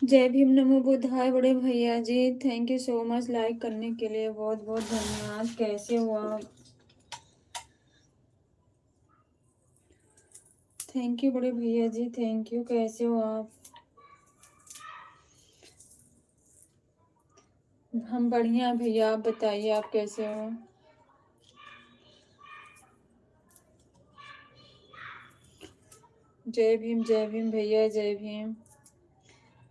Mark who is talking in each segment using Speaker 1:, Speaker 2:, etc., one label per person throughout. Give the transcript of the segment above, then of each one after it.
Speaker 1: जय भीम नमो बुद्धाय बड़े भैया जी, thank you so much like करने के लिए, बहुत बहुत धन्यवाद। कैसे हो आप? थैंक यू बड़े भैया जी, थैंक यू। कैसे हो आप? हम बढ़िया भैया, आप बताइए आप कैसे हो? जय भीम भैया, जय भीम।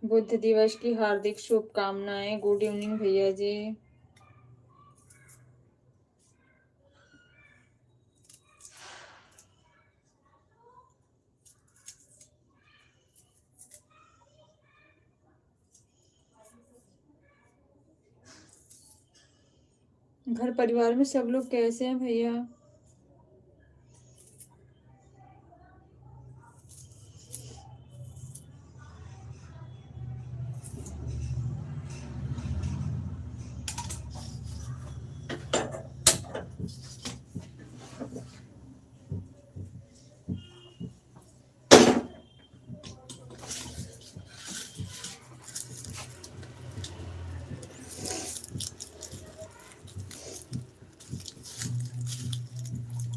Speaker 1: बुद्ध दिवस की हार्दिक शुभकामनाएं। गुड इवनिंग भैया जी। घर परिवार में सब लोग कैसे हैं भैया?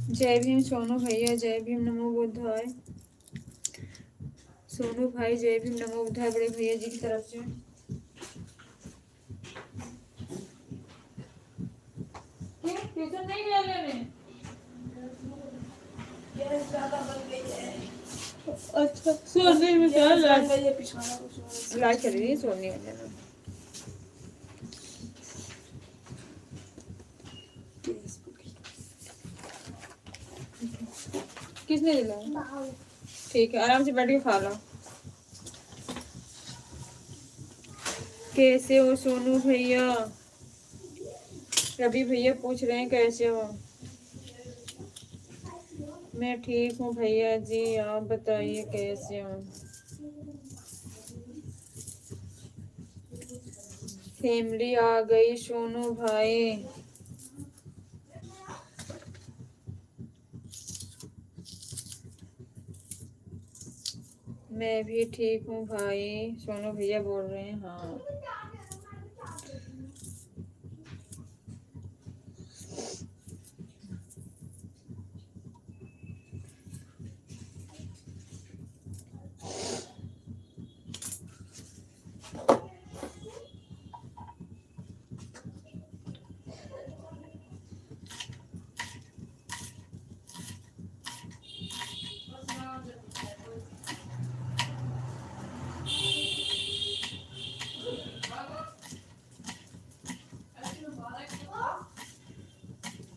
Speaker 1: जय भीम सोनू भैया, जय भीम नमो बुद्धाय। सोनू भाई जय भीम नमो बुद्धाय बड़े भैया जी की तरफ से। ट्यूशन नहीं गया लेने? अच्छा, सोने में क्या लाइट चल रही है, सोने में जाना। किसने दिलाया? ठीक है, आराम से बैठ के खा लो। कैसे हो सोनू भैया? रवि भैया पूछ रहे हैं कैसे हो। मैं ठीक हूँ भैया जी, आप बताइए कैसे हो। फैमिली आ गई सोनू भाई। मैं भी ठीक हूँ भाई, सोनू भैया बोल रहे हैं। हाँ,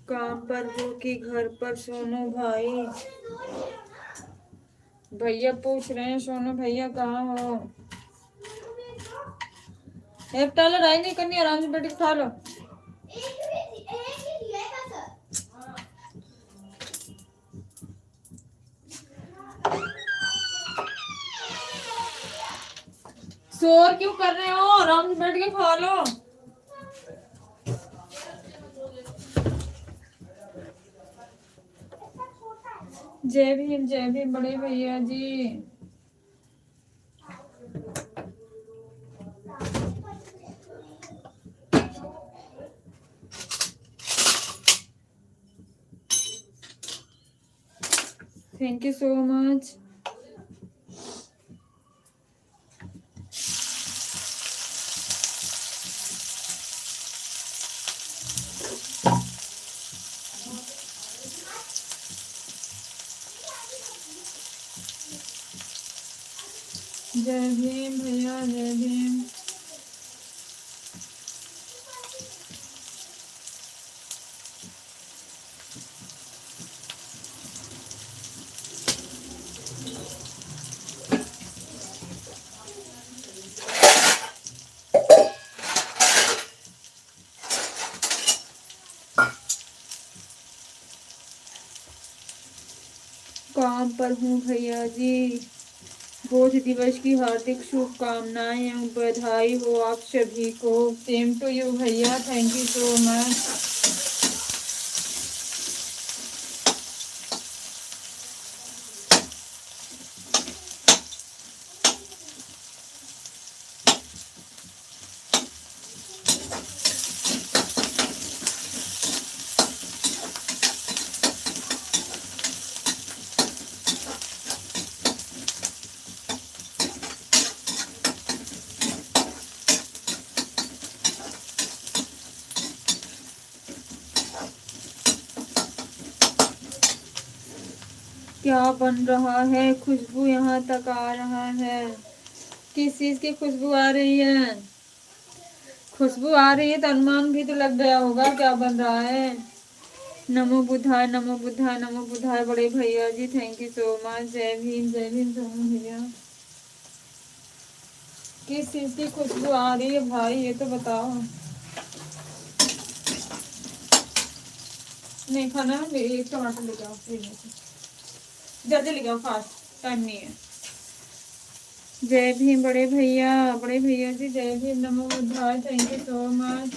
Speaker 1: काम पर हो कि घर पर सोनू भाई? भैया पूछ रहे हैं सोनू भैया कहाँ हो। एक टाला लड़ाई नहीं करनी, आराम से बैठ के खा लो। शोर क्यों कर रहे हो? आराम से बैठ के खा लो। जय भीम बड़े भैया जी। Thank you so much. जय भीम भैया, जय भीम। काम पर हूँ भैया जी। बोध दिवस की हार्दिक शुभकामनाएं एवं बधाई हो आप सभी को। सेम टू यू भैया, थैंक यू सो मच। क्या बन रहा है? खुशबू यहाँ तक आ रहा है। किस चीज की खुशबू आ रही है? खुशबू आ रही है तो अनुमान भी तो लग गया होगा क्या बन रहा है। नमो बुधाय, नमो बुधाय, नमो बुधाय बड़े भैया जी, थैंक यू सो मच। जय भीम सोनू भैया। किस चीज की खुशबू आ रही है भाई, ये तो बताओ। नहीं खाना है, एक टमाटर ले जाओ, जल्दी ले जाओ, फास्ट, टाइम नहीं है। जय भीम बड़े भैया, बड़े भैया जी, जय भीम, नमो बुद्धाय, थैंक यू सो मच।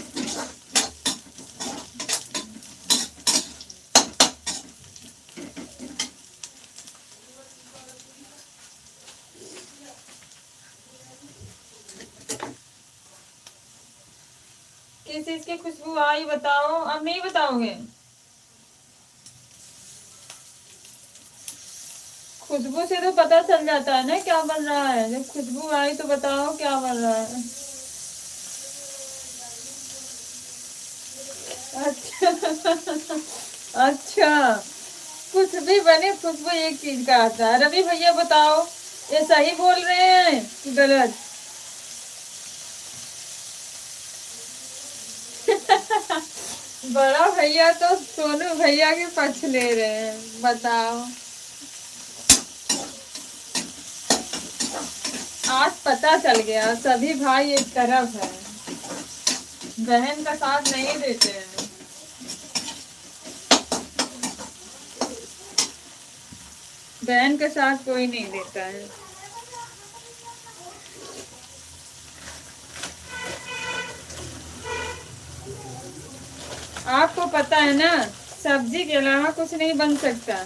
Speaker 1: किस चीज की खुशबू आई बताओ, अब नहीं बताओगे? खुशबू से तो पता चल जाता है ना क्या बन रहा है। जब खुशबू आई तो बताओ क्या बन रहा है। अच्छा अच्छा, कुछ भी बने खुशबू एक चीज का आता है। रवि भैया बताओ, ये सही बोल रहे हैं कि गलत? बड़ा भैया तो सोनू भैया के पक्ष ले रहे हैं, बताओ। आज पता चल गया, सभी भाई एक तरफ है, बहन का साथ नहीं देते हैं। बहन के साथ कोई नहीं देता है। आपको पता है ना, सब्जी के अलावा कुछ नहीं बन सकता।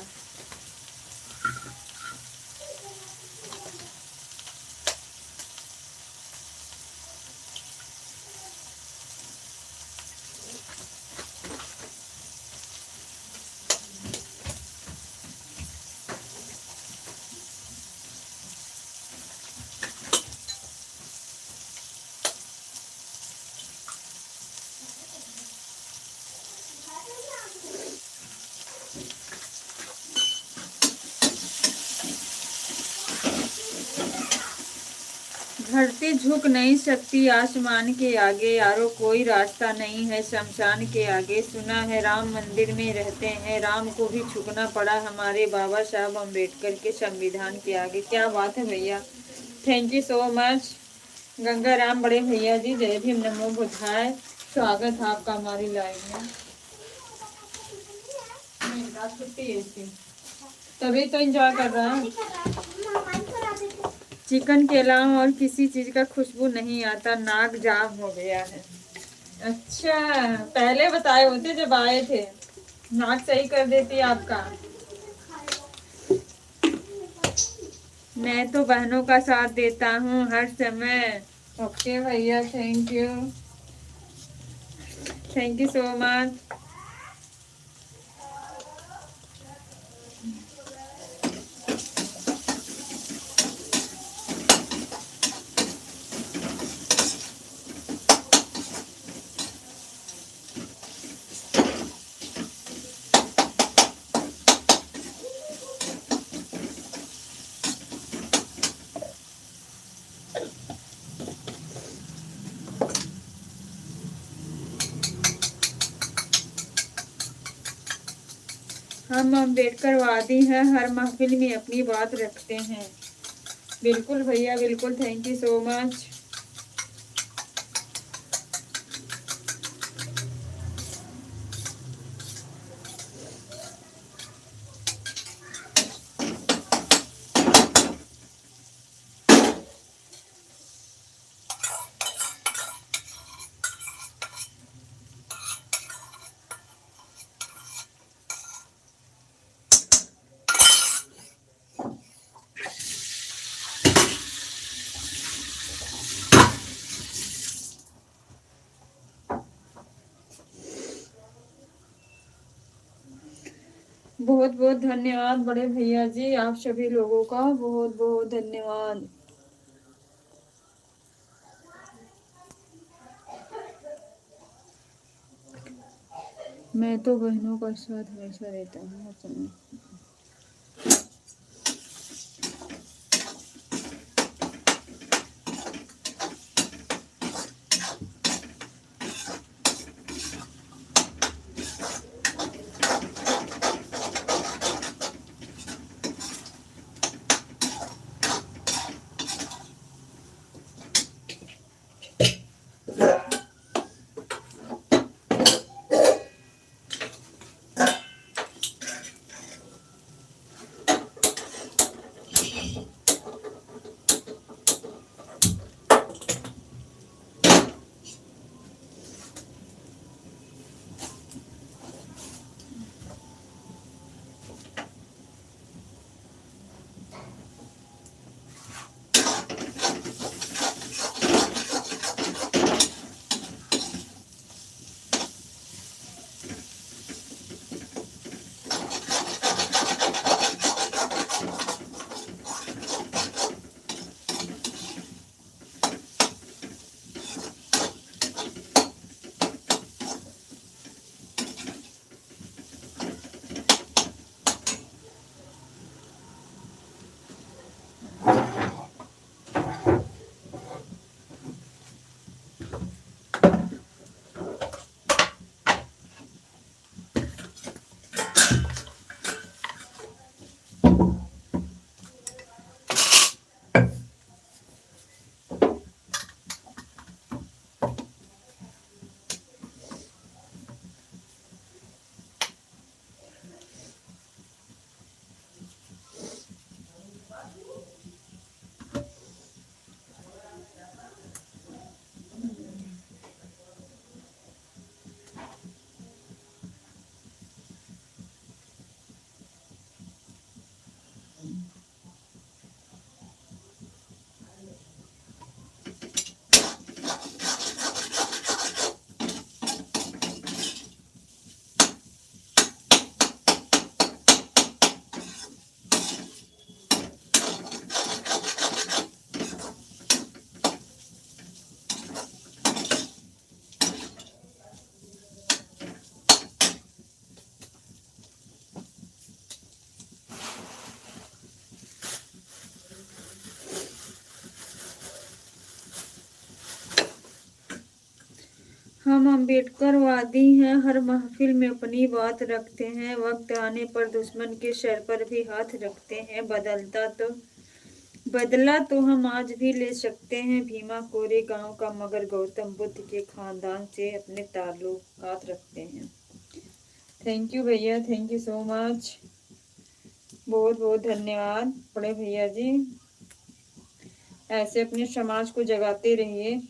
Speaker 1: धरती झुक नहीं सकती आसमान के आगे, यारो कोई रास्ता नहीं है शमशान के आगे। सुना है राम मंदिर में रहते हैं, राम को भी झुकना पड़ा हमारे बाबा साहब अम्बेडकर के संविधान के आगे। क्या बात है भैया, thank you so much. Ganga Ram बड़े भैया जी, जय भीम, नमो बुद्धाय, स्वागत है आपका हमारी लाइव में। छुट्टी है इसकी, तभी तो एंजॉय कर रहा है। चिकन के अलावा और किसी चीज का खुशबू नहीं आता, नाक जाम हो गया है। अच्छा, पहले बताए होते जब आए थे, नाक सही कर देती आपका। मैं तो बहनों का साथ देता हूँ हर समय। ओके भैया, thank you, thank you so much. हम अम्बेडकरवादी हैं, हर महफिल में अपनी बात रखते हैं। बिल्कुल भैया बिल्कुल, थैंक यू सो मच। बहुत बहुत धन्यवाद बड़े भैया जी, आप सभी लोगों का बहुत बहुत धन्यवाद। मैं तो बहनों का साथ हमेशा रहता हूँ। हम अम्बेडकरवादी हैं, हर महफिल में अपनी बात रखते हैं, वक्त आने पर दुश्मन के सर पर भी हाथ रखते हैं। बदला तो हम आज भी ले सकते हैं भीमा कोरे गांव का, मगर गौतम बुद्ध के खानदान से अपने ताल्लुकात रखते हैं। थैंक यू भैया, थैंक यू सो मच, बहुत बहुत धन्यवाद बड़े भैया जी। ऐसे अपने समाज को जगाते रहिए।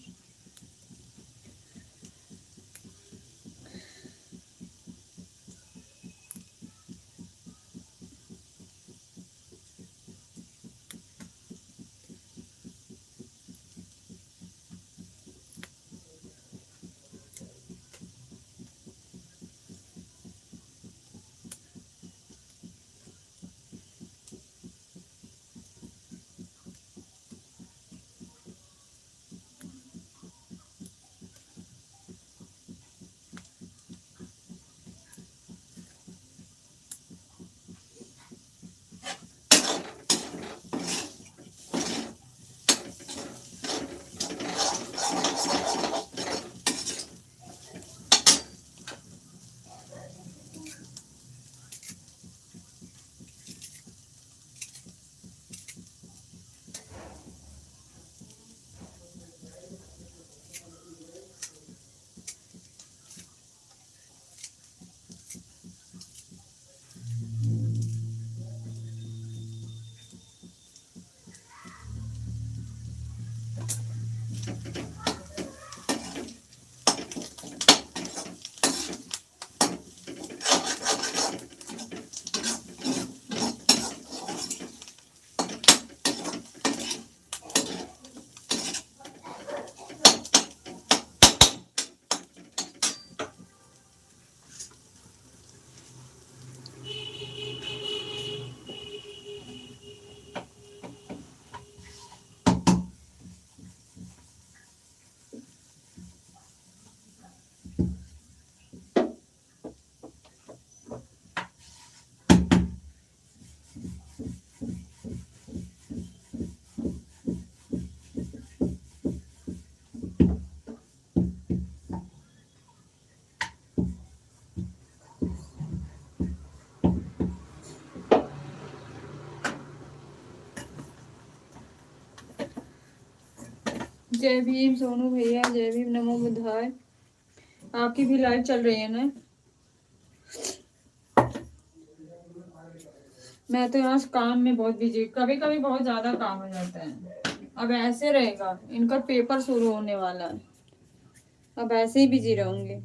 Speaker 1: जय भीम सोनू भैया, जय भीम, नमो बुद्धाय। आपकी भी लाइव चल रही है ना? मैं तो यहाँ काम में बहुत बिजी, कभी कभी बहुत ज्यादा काम हो जाता है। अब ऐसे रहेगा, इनका पेपर शुरू होने वाला है, अब ऐसे ही बिजी रहूंगी।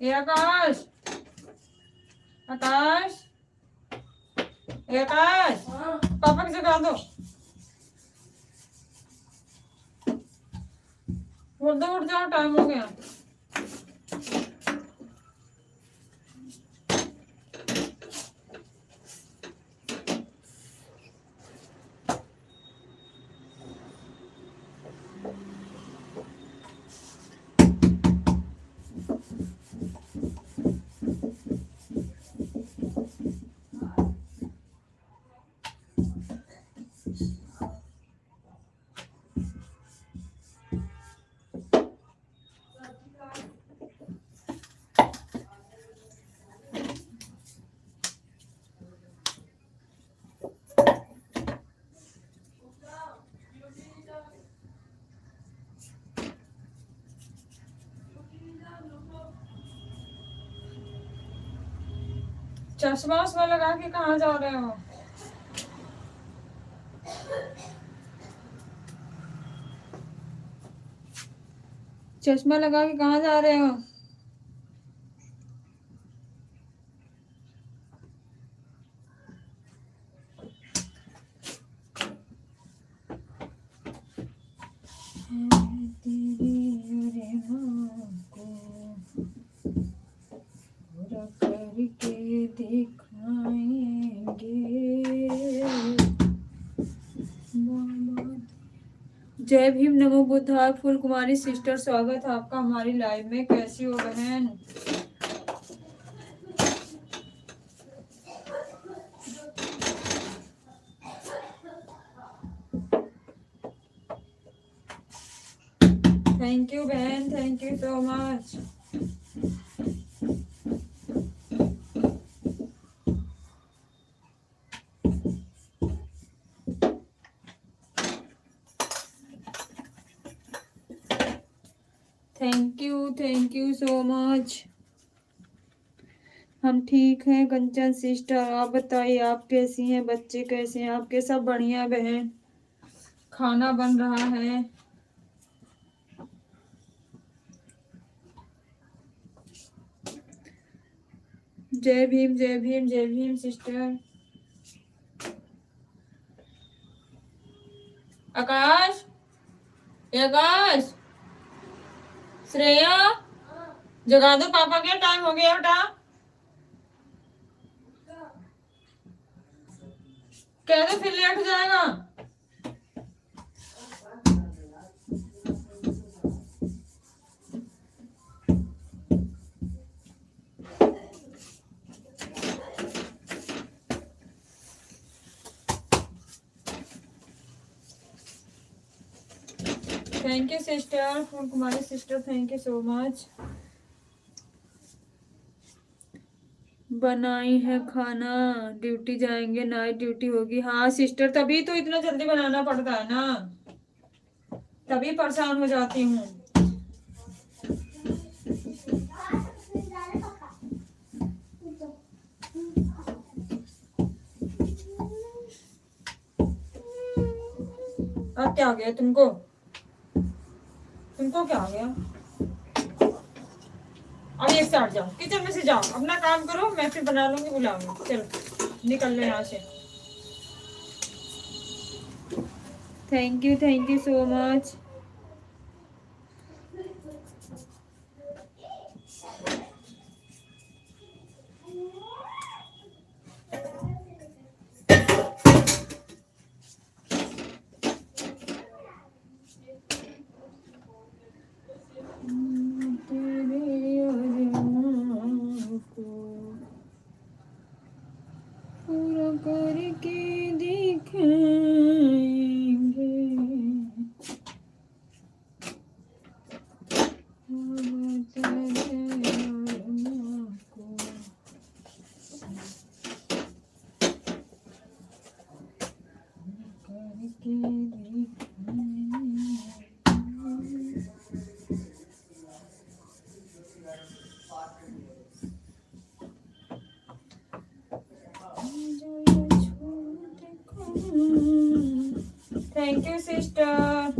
Speaker 1: ये आकाश, आकाश, ये आकाश, पापा की जगह दो। उठ जाओ, टाइम हो गया। चश्मा उसमें लगा के कहाँ जा रहे हो? चश्मा लगा के कहाँ जा रहे हो? करके दिखाएंगे जय भीम, नमो बुद्धाय। फूल कुमारी सिस्टर, स्वागत है आपका हमारी लाइव में। कैसी हो बहन? थैंक यू बहन, thank you so much. Thank you so much. हम ठीक हैं कंचन सिस्टर, आप बताइए आप कैसी हैं? बच्चे कैसे हैं आपके? सब बढ़िया बहन। खाना बन रहा है। जय भीम, जय भीम, जय भीम सिस्टर। आकाश, आकाश, श्रेया, जगा दो पापा के, टाइम हो गया बेटा। कह दो फिर लेट हो जाएगा। Thank you sister, Phool Kumari sister, thank you so much. बनाई है खाना, ड्यूटी जाएंगे, नाइट ड्यूटी होगी। हाँ सिस्टर, तभी तो इतना जल्दी बनाना पड़ता है ना, तभी परेशान हो जाती हूँ। अब क्या हो गया तुमको? तुमको क्या हो गया? अब एक साइड जाओ, किचन में से जाओ, अपना काम करो, मैं फिर बना लूंगी, बुलाऊंगी। चलो निकल लो यहाँ से। Thank you so much. पूरा करके दिखाएंगे। Thank you sister.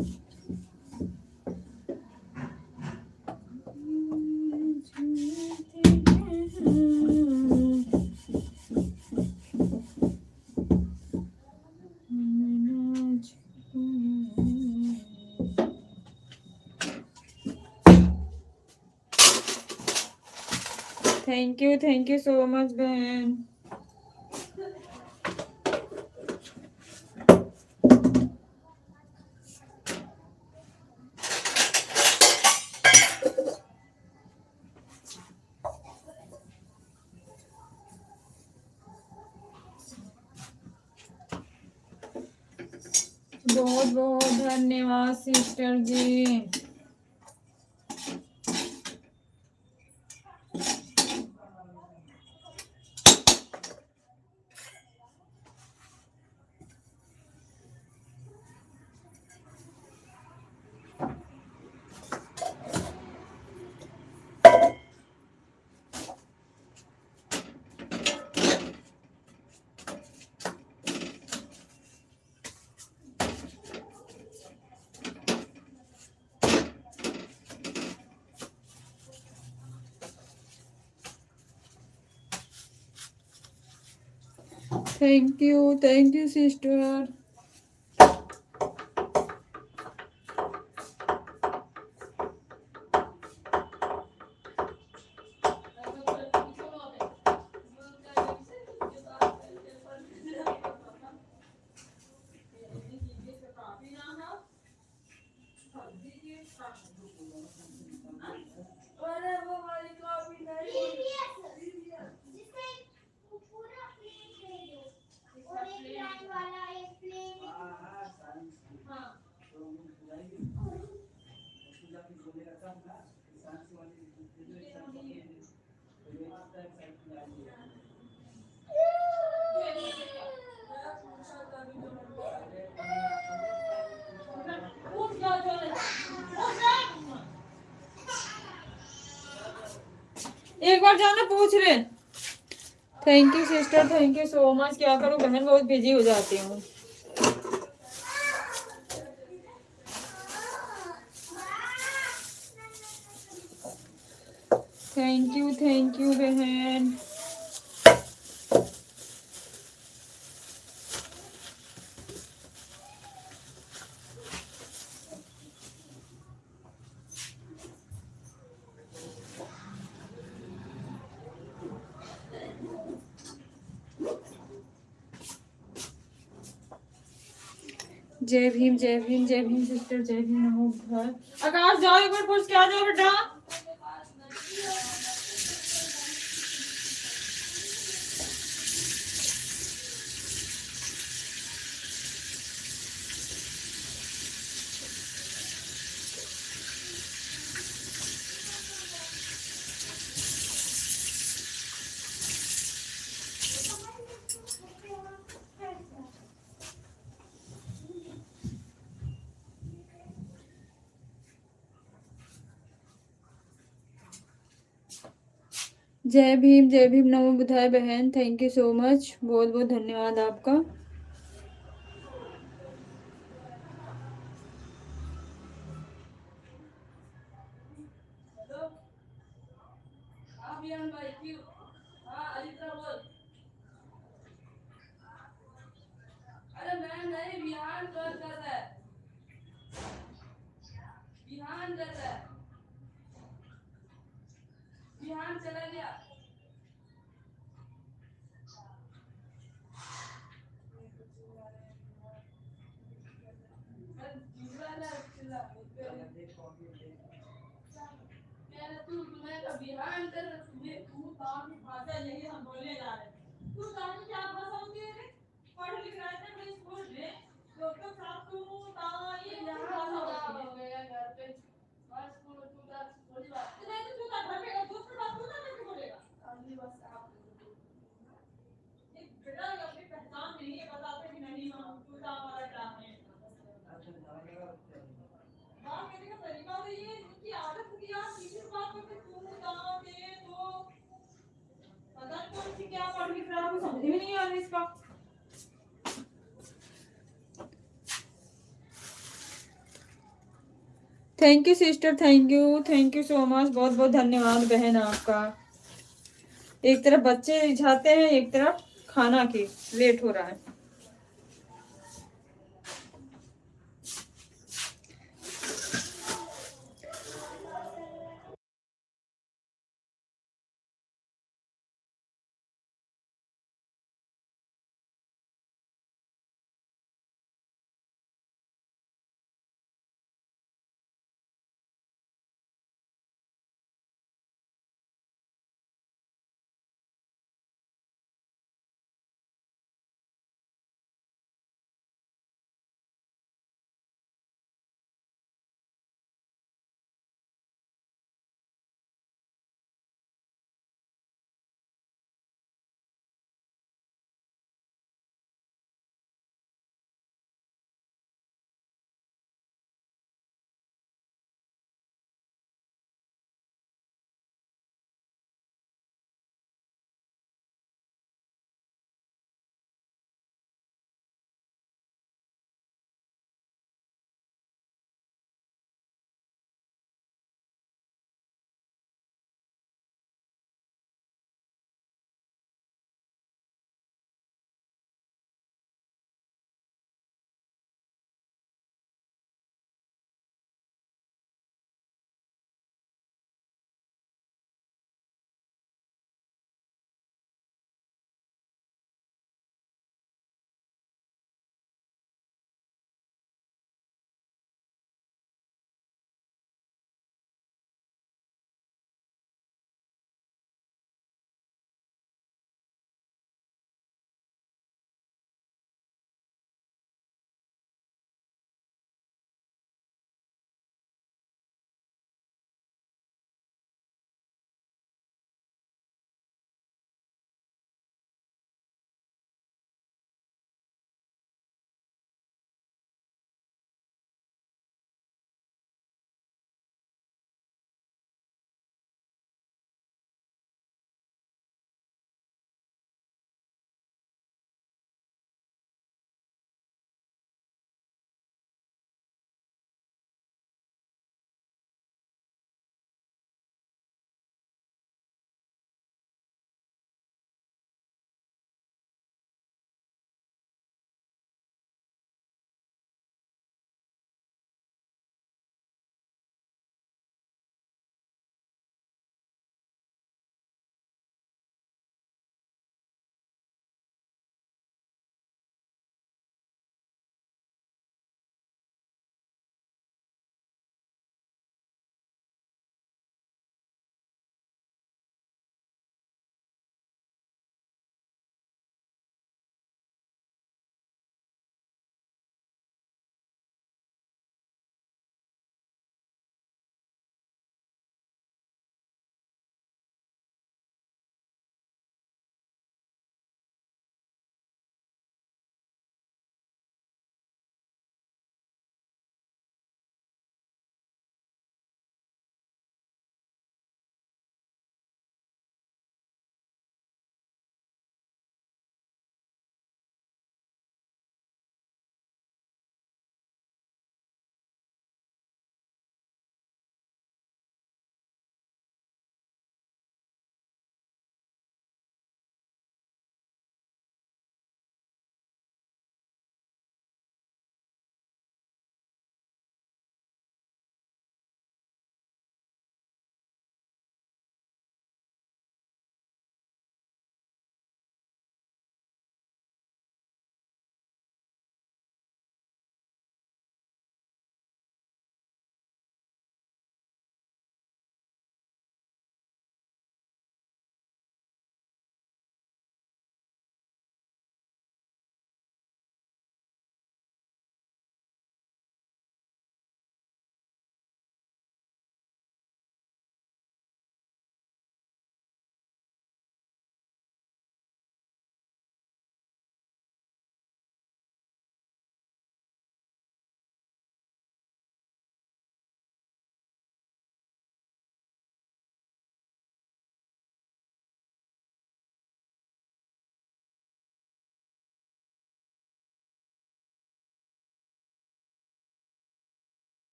Speaker 1: Thank you so much बहन। बहुत बहुत धन्यवाद sister ji. Thank you sister. एक बार जाना पूछ ले। Thank you sister, thank you so much. क्या करूँ बहन, बहुत बिजी हो जाती हूँ। थैंक यू बहन। जय भीम जय भीम जय भीम सिस्टर, जय भीम। नमो बुद्धाय। आकाश जाओ एक बार पूछ के आ जाओ बेटा। जय भीम नमो बुधाय बहन, थैंक यू सो मच, बहुत बहुत धन्यवाद आपका। अरे मैं नहीं, बिहान कर है, बिहान कर है, बिहान चला गया। बिहान कर तू काम की भाषा यही हम बोलने जा रहे हैं। तू जानी क्या भाषा होती है? पढ़ लिख रहे थे अपने स्कूल में, तो साथ तू ये भाषा होती है घर पे। बस तू थोड़ी बात नहीं, तो तू घर में दूसरी बात तू ना कैसे बोलेगा? अगली बात आप बेटा अपनी पहचान नहीं है, बताते कि नहीं हम तू हमारा क्या है। बात कहने का तरीका तो ये इनकी आदत की यार, किसी बात में तू दाव दे तो पता नहीं कौन सी क्या पढ़ लिख रहा है, समझ में नहीं आ रही इसका। Thank you sister, thank you so much, बहुत बहुत धन्यवाद बहन आपका। एक तरफ बच्चे रिझाते हैं, एक तरफ खाना की लेट हो रहा है।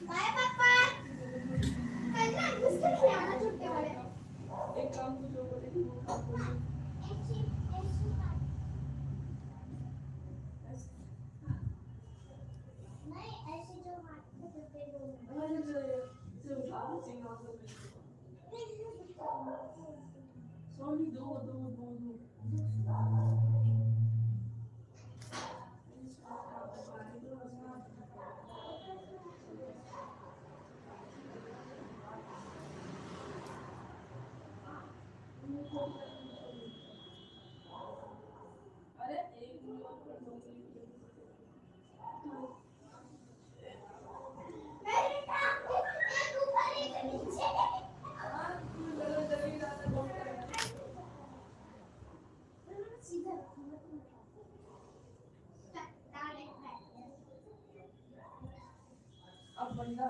Speaker 2: बाय पापा। कल ना बिस्किट ले आना छोटे वाले। एक काम तो जो बोले वो काम बोलो। ऐसी ऐसी बात। नहीं ऐसे जो हाथ में करते हैं। अरे जो उठाना चाहिए आप लोग। सॉरी दो। अरे एक मिनट दो सीधा अब बंदा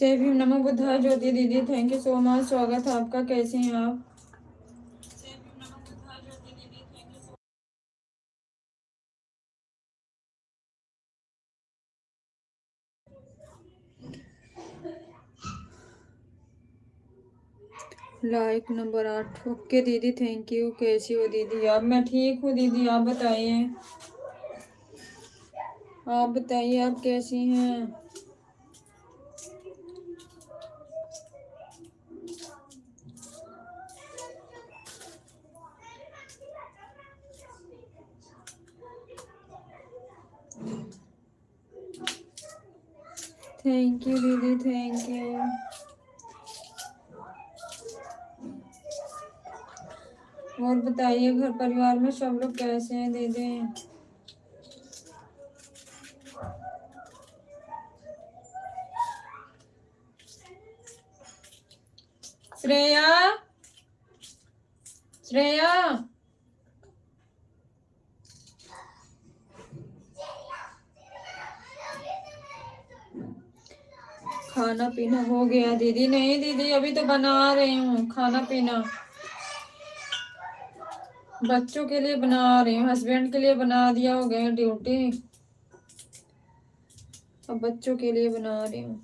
Speaker 1: जय भीम, नमो बुद्धाय। ज्योति दीदी थैंक यू सो मच, स्वागत है आपका। कैसे हैं आप? Like number 8। ओके दीदी, थैंक यू। कैसी हो दीदी आप? मैं ठीक हूँ दीदी, आप बताइए। आप बताइए, आप कैसी हैं? थैंक यू दीदी, थैंक यू। और बताइए, घर परिवार में सब लोग कैसे हैं दीदी? श्रेया, श्रेया, खाना पीना हो गया दीदी? नहीं दीदी, अभी तो बना रही हूँ खाना पीना। बच्चों के लिए बना रही हूँ, हस्बैंड के लिए बना दिया, हो गए ड्यूटी, अब बच्चों के लिए बना रही हूँ।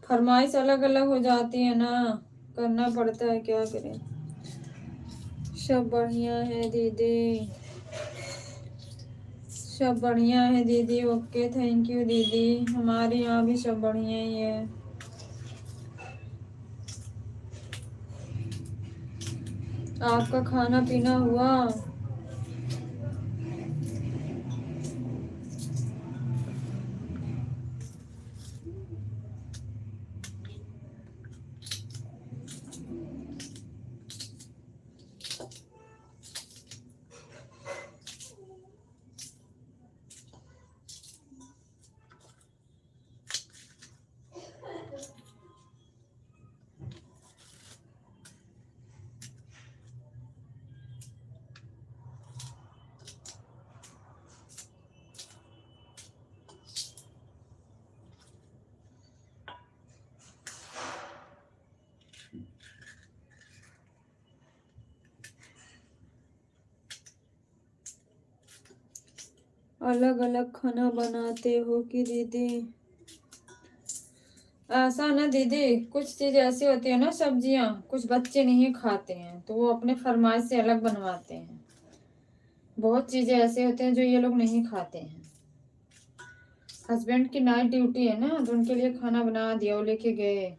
Speaker 1: फरमाइश अलग अलग हो जाती है ना, करना पड़ता है, क्या करें। सब बढ़िया है दीदी, सब बढ़िया है दीदी। ओके थैंक यू दीदी, हमारे यहाँ भी सब बढ़िया ही है। आपका खाना पीना हुआ? अलग अलग खाना बनाते हो कि दीदी? ऐसा ना दीदी, कुछ चीज ऐसी होती है ना, सब्जियां कुछ बच्चे नहीं खाते हैं तो वो अपने फरमाइश से अलग बनवाते हैं। बहुत चीजें ऐसे होते हैं जो ये लोग नहीं खाते हैं। हस्बैंड की नाइट ड्यूटी है ना, तो उनके लिए खाना बना दिया, वो लेके गए।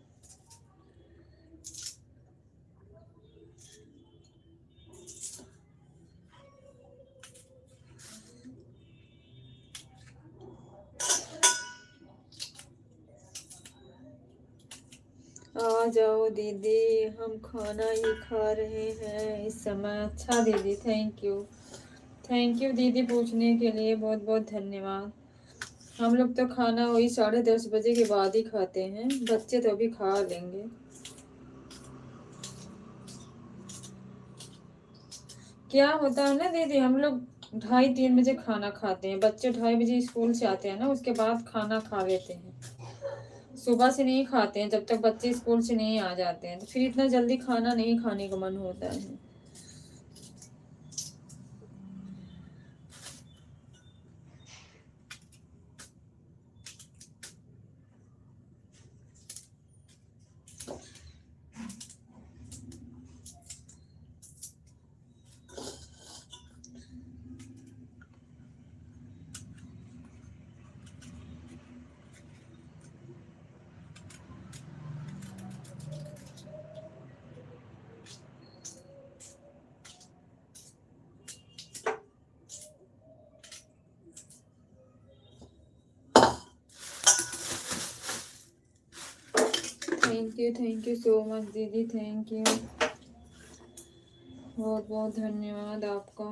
Speaker 1: आ जाओ दीदी, हम खाना ही खा रहे हैं इस समय। अच्छा दीदी, थैंक यू, थैंक यू दीदी, पूछने के लिए बहुत बहुत धन्यवाद। हम लोग तो खाना वही 10:30 बजे के बाद ही खाते हैं, बच्चे तो अभी खा लेंगे। क्या होता है ना दीदी, हम लोग 2:30-3 बजे खाना खाते हैं, बच्चे 2:30 बजे स्कूल से आते हैं ना, उसके बाद खाना खा लेते हैं। सुबह से नहीं खाते हैं जब तक बच्चे स्कूल से नहीं आ जाते हैं, तो फिर इतना जल्दी खाना नहीं खाने का मन होता है। थैंक यू सो मच दीदी, थैंक यू, बहुत बहुत धन्यवाद आपका।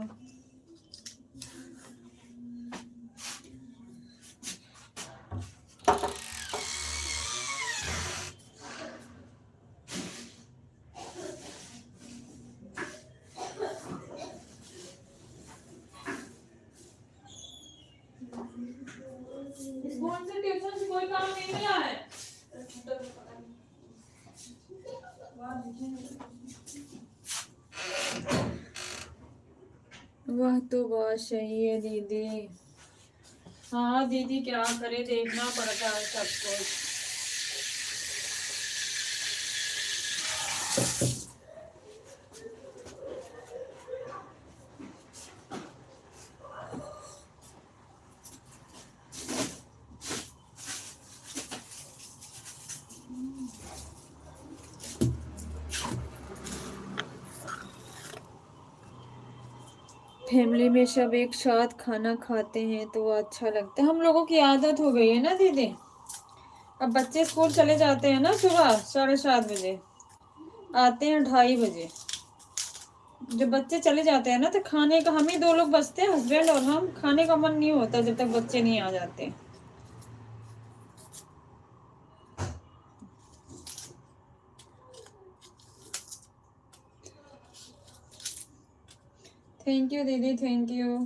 Speaker 1: वह तो बात सही है दीदी। हाँ दीदी क्या करे, देखना पड़ता है सब कुछ। फैमिली में सब एक साथ खाना खाते हैं तो अच्छा लगता है। हम लोगों की आदत हो गई है ना दीदी। अब बच्चे स्कूल चले जाते हैं ना, सुबह 7:30 बजे, आते हैं 2:30 बजे। जब बच्चे चले जाते हैं ना तो खाने का, हम ही दो लोग बचते हैं, हस्बैंड और हम, खाने का मन नहीं होता जब तक बच्चे नहीं आ जाते। थैंक यू दीदी, थैंक यू।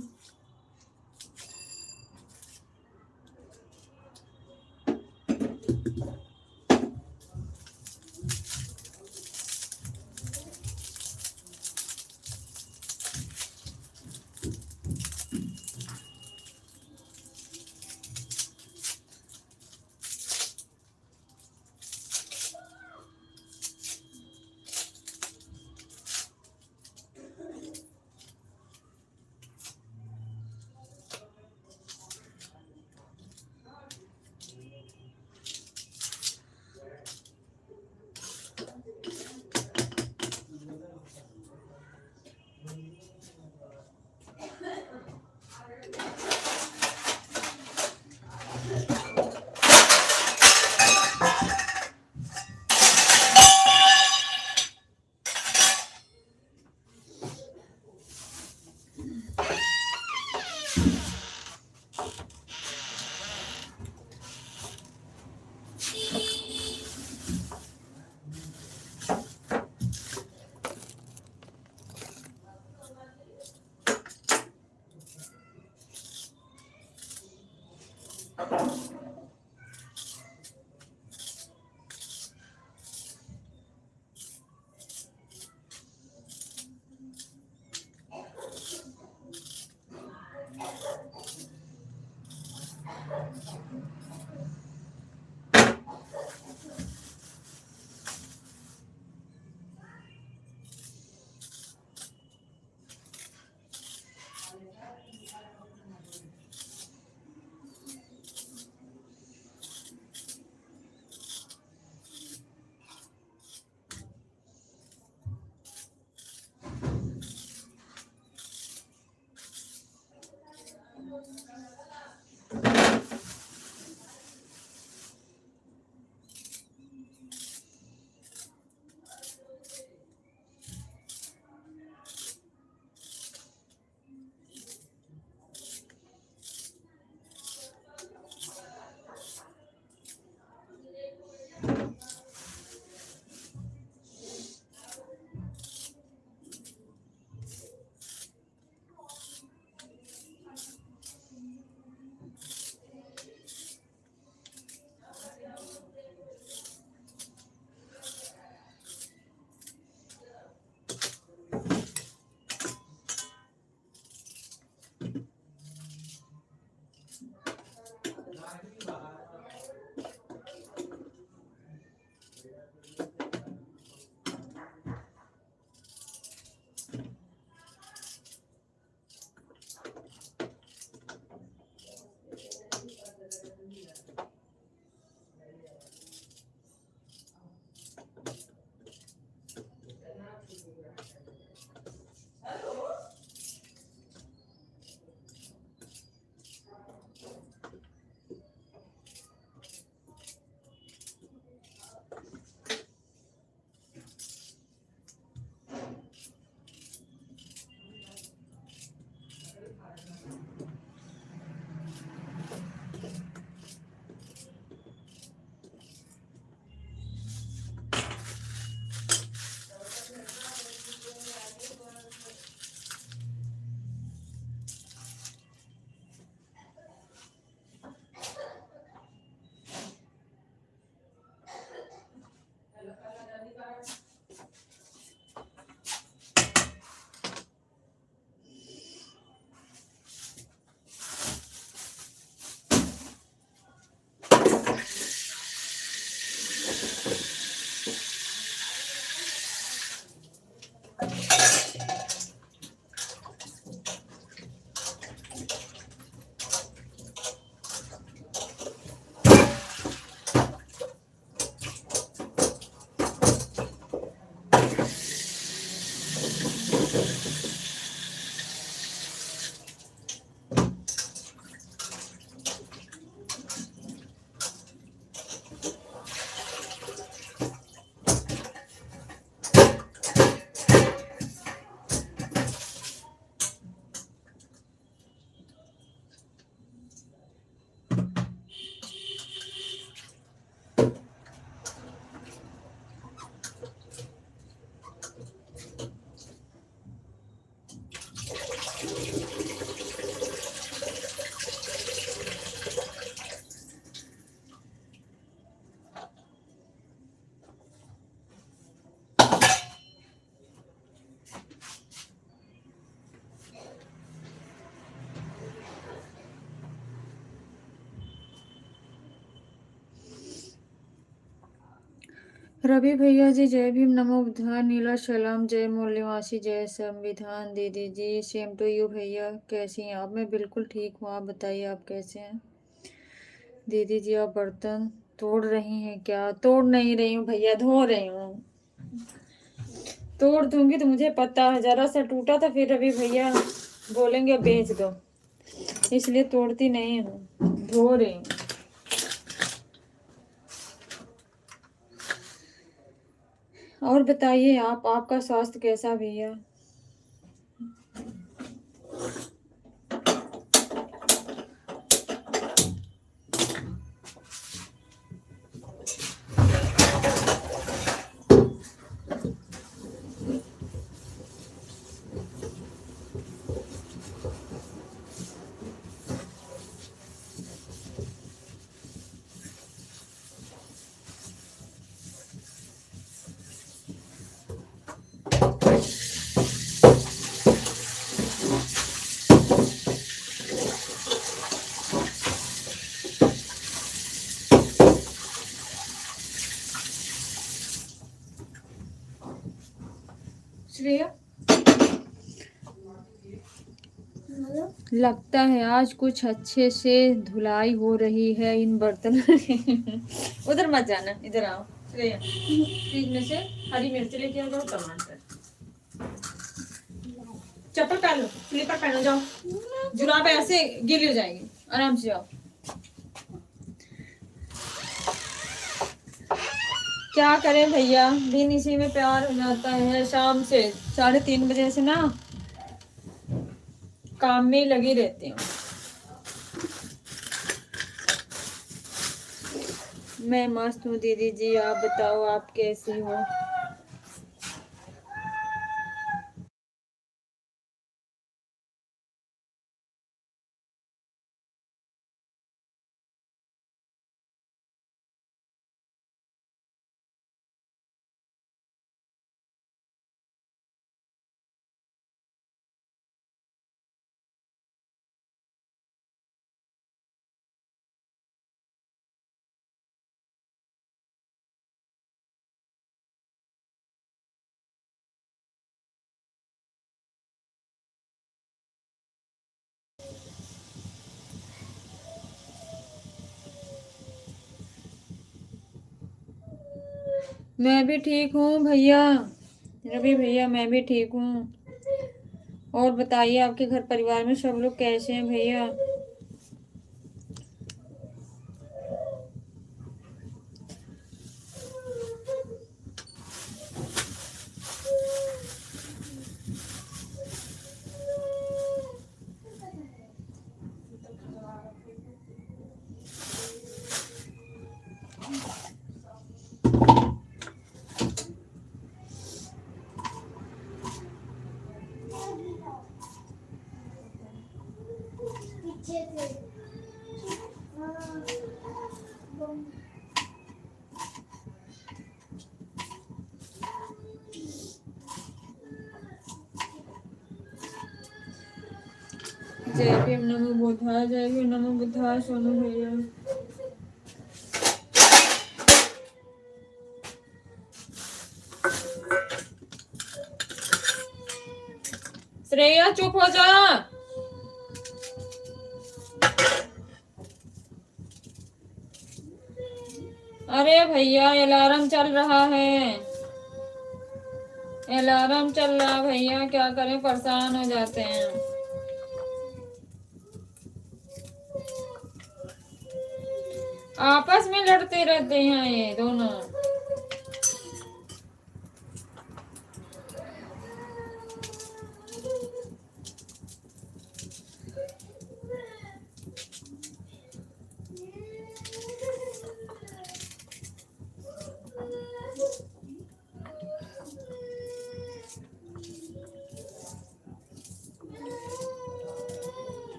Speaker 1: रवि भैया जी जय भीम, नमो बुद्धाय, नीला सलाम, जय मूल्यवासी, जय संविधान। दीदी जी सेम टू यू भैया, कैसी हैं आप? मैं बिल्कुल ठीक हूँ, आप बताइए आप कैसे हैं? दीदी जी आप बर्तन तोड़ रही हैं क्या? तोड़ नहीं रही हूँ भैया, धो रही हूँ। तोड़ दूंगी तो मुझे पता है, जरा सा टूटा था फिर रवि भैया बोलेंगे बेच दो, इसलिए तोड़ती नहीं हूँ, धो रही हूँ। और बताइए आप, आपका स्वास्थ्य कैसा भैया? श्रेया लगता है आज कुछ अच्छे से धुलाई हो रही है इन बर्तन उधर मत जाना, इधर आओ श्रेया, फ्रिज में से हरी मिर्च लेके आओ, टमाटर, चप्पल पहन लो, स्लीपर पहनो, जाओ, जुराब ऐसे गीली हो जाएगी, आराम से जाओ। क्या करें भैया, दिन इसी में प्यार हो जाता है, शाम से 3:30 बजे से ना काम में ही लगी रहती हूँ। मैं मस्त हूँ दीदी जी, आप बताओ आप कैसी हो? मैं भी ठीक हूँ भैया, रवि भैया मैं भी ठीक हूँ। और बताइए आपके घर परिवार में सब लोग कैसे हैं भैया?
Speaker 2: पीछे से
Speaker 1: जय भीम, नमो बुद्धाय, जय भीम, नमो बुद्धाय, सोनू भैया। श्रेया चुप हो जा। अरे भैया अलार्म चल रहा है, अलार्म चल रहा है भैया, क्या करें, परेशान हो जाते हैं। आपस में लड़ते रहते हैं ये दोनों।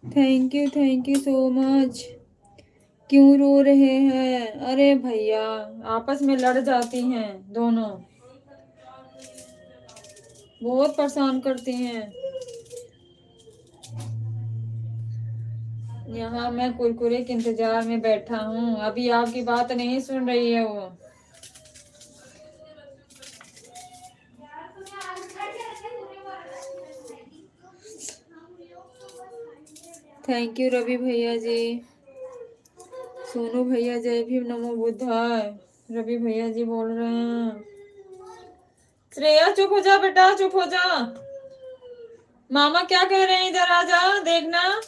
Speaker 1: Thank you so much. क्यों रो रहे हैं? अरे भैया आपस में लड़ जाती हैं दोनों, बहुत परेशान करती हैं। यहाँ मैं कुरकुरे के इंतजार में बैठा हूँ, अभी आपकी बात नहीं सुन रही है वो। थैंक यू रवि भैया जी। सोनू भैया जय भीम नमो बुद्धाय। रवि भैया जी बोल रहे हैं। श्रेया चुप हो जा बेटा, चुप हो जा। मामा क्या कह रहे हैं, इधर आ जा देखना।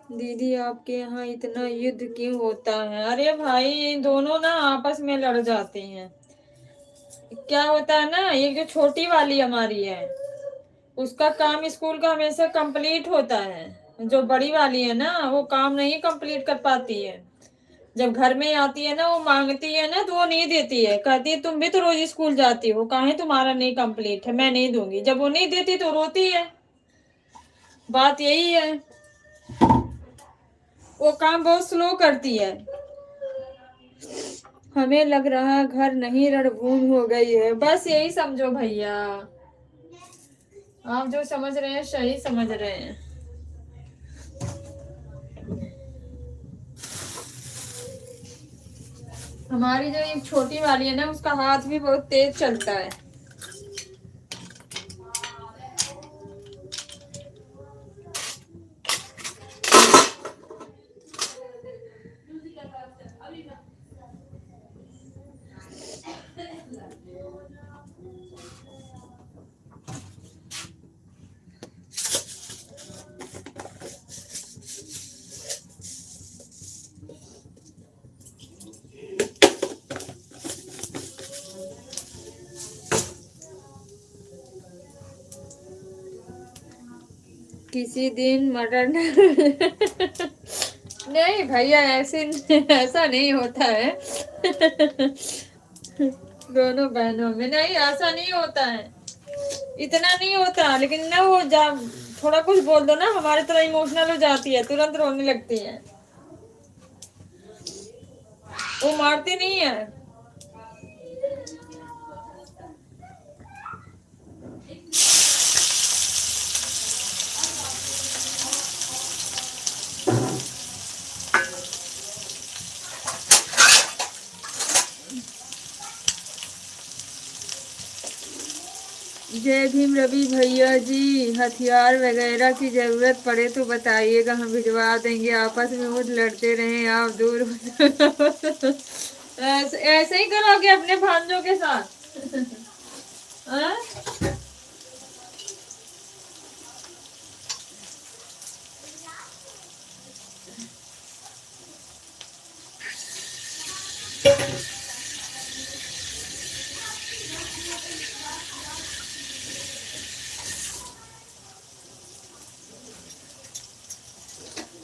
Speaker 1: दीदी आपके यहाँ इतना युद्ध क्यों होता है? अरे भाई दोनों ना आपस में लड़ जाती हैं। क्या होता है ना, ये जो छोटी वाली हमारी है उसका काम स्कूल का हमेशा कंप्लीट होता है, जो बड़ी वाली है ना वो काम नहीं कंप्लीट कर पाती है। जब घर में आती है ना वो मांगती है ना तो वो नहीं देती है, कहती है तुम भी तो रोज स्कूल जाती हो, काहे तुम्हारा नहीं कंप्लीट है, मैं नहीं दूंगी। जब वो नहीं देती तो रोती है। बात यही है, वो काम बहुत स्लो करती है। हमें लग रहा घर नहीं रणभूमि हो गई है, बस यही समझो भैया। आप जो समझ रहे हैं सही समझ रहे हैं। हमारी जो एक छोटी वाली है ना उसका हाथ भी बहुत तेज चलता है। किसी दिन मटर नहीं भैया, ऐसे ऐसा नहीं होता है। दोनों बहनों में नहीं, ऐसा नहीं होता है, इतना नहीं होता। लेकिन ना वो थोड़ा कुछ बोल दो ना हमारी तरह इमोशनल हो जाती है, तुरंत रोने लगती है। वो मारती नहीं है। जय भीम रवि भैया जी, हथियार वगैरह की जरूरत पड़े तो बताइएगा, हम भिजवा देंगे। आपस में वो लड़ते रहे, आप दूर हो। ऐसे ही करोगे अपने भांजों के साथ? हाँ?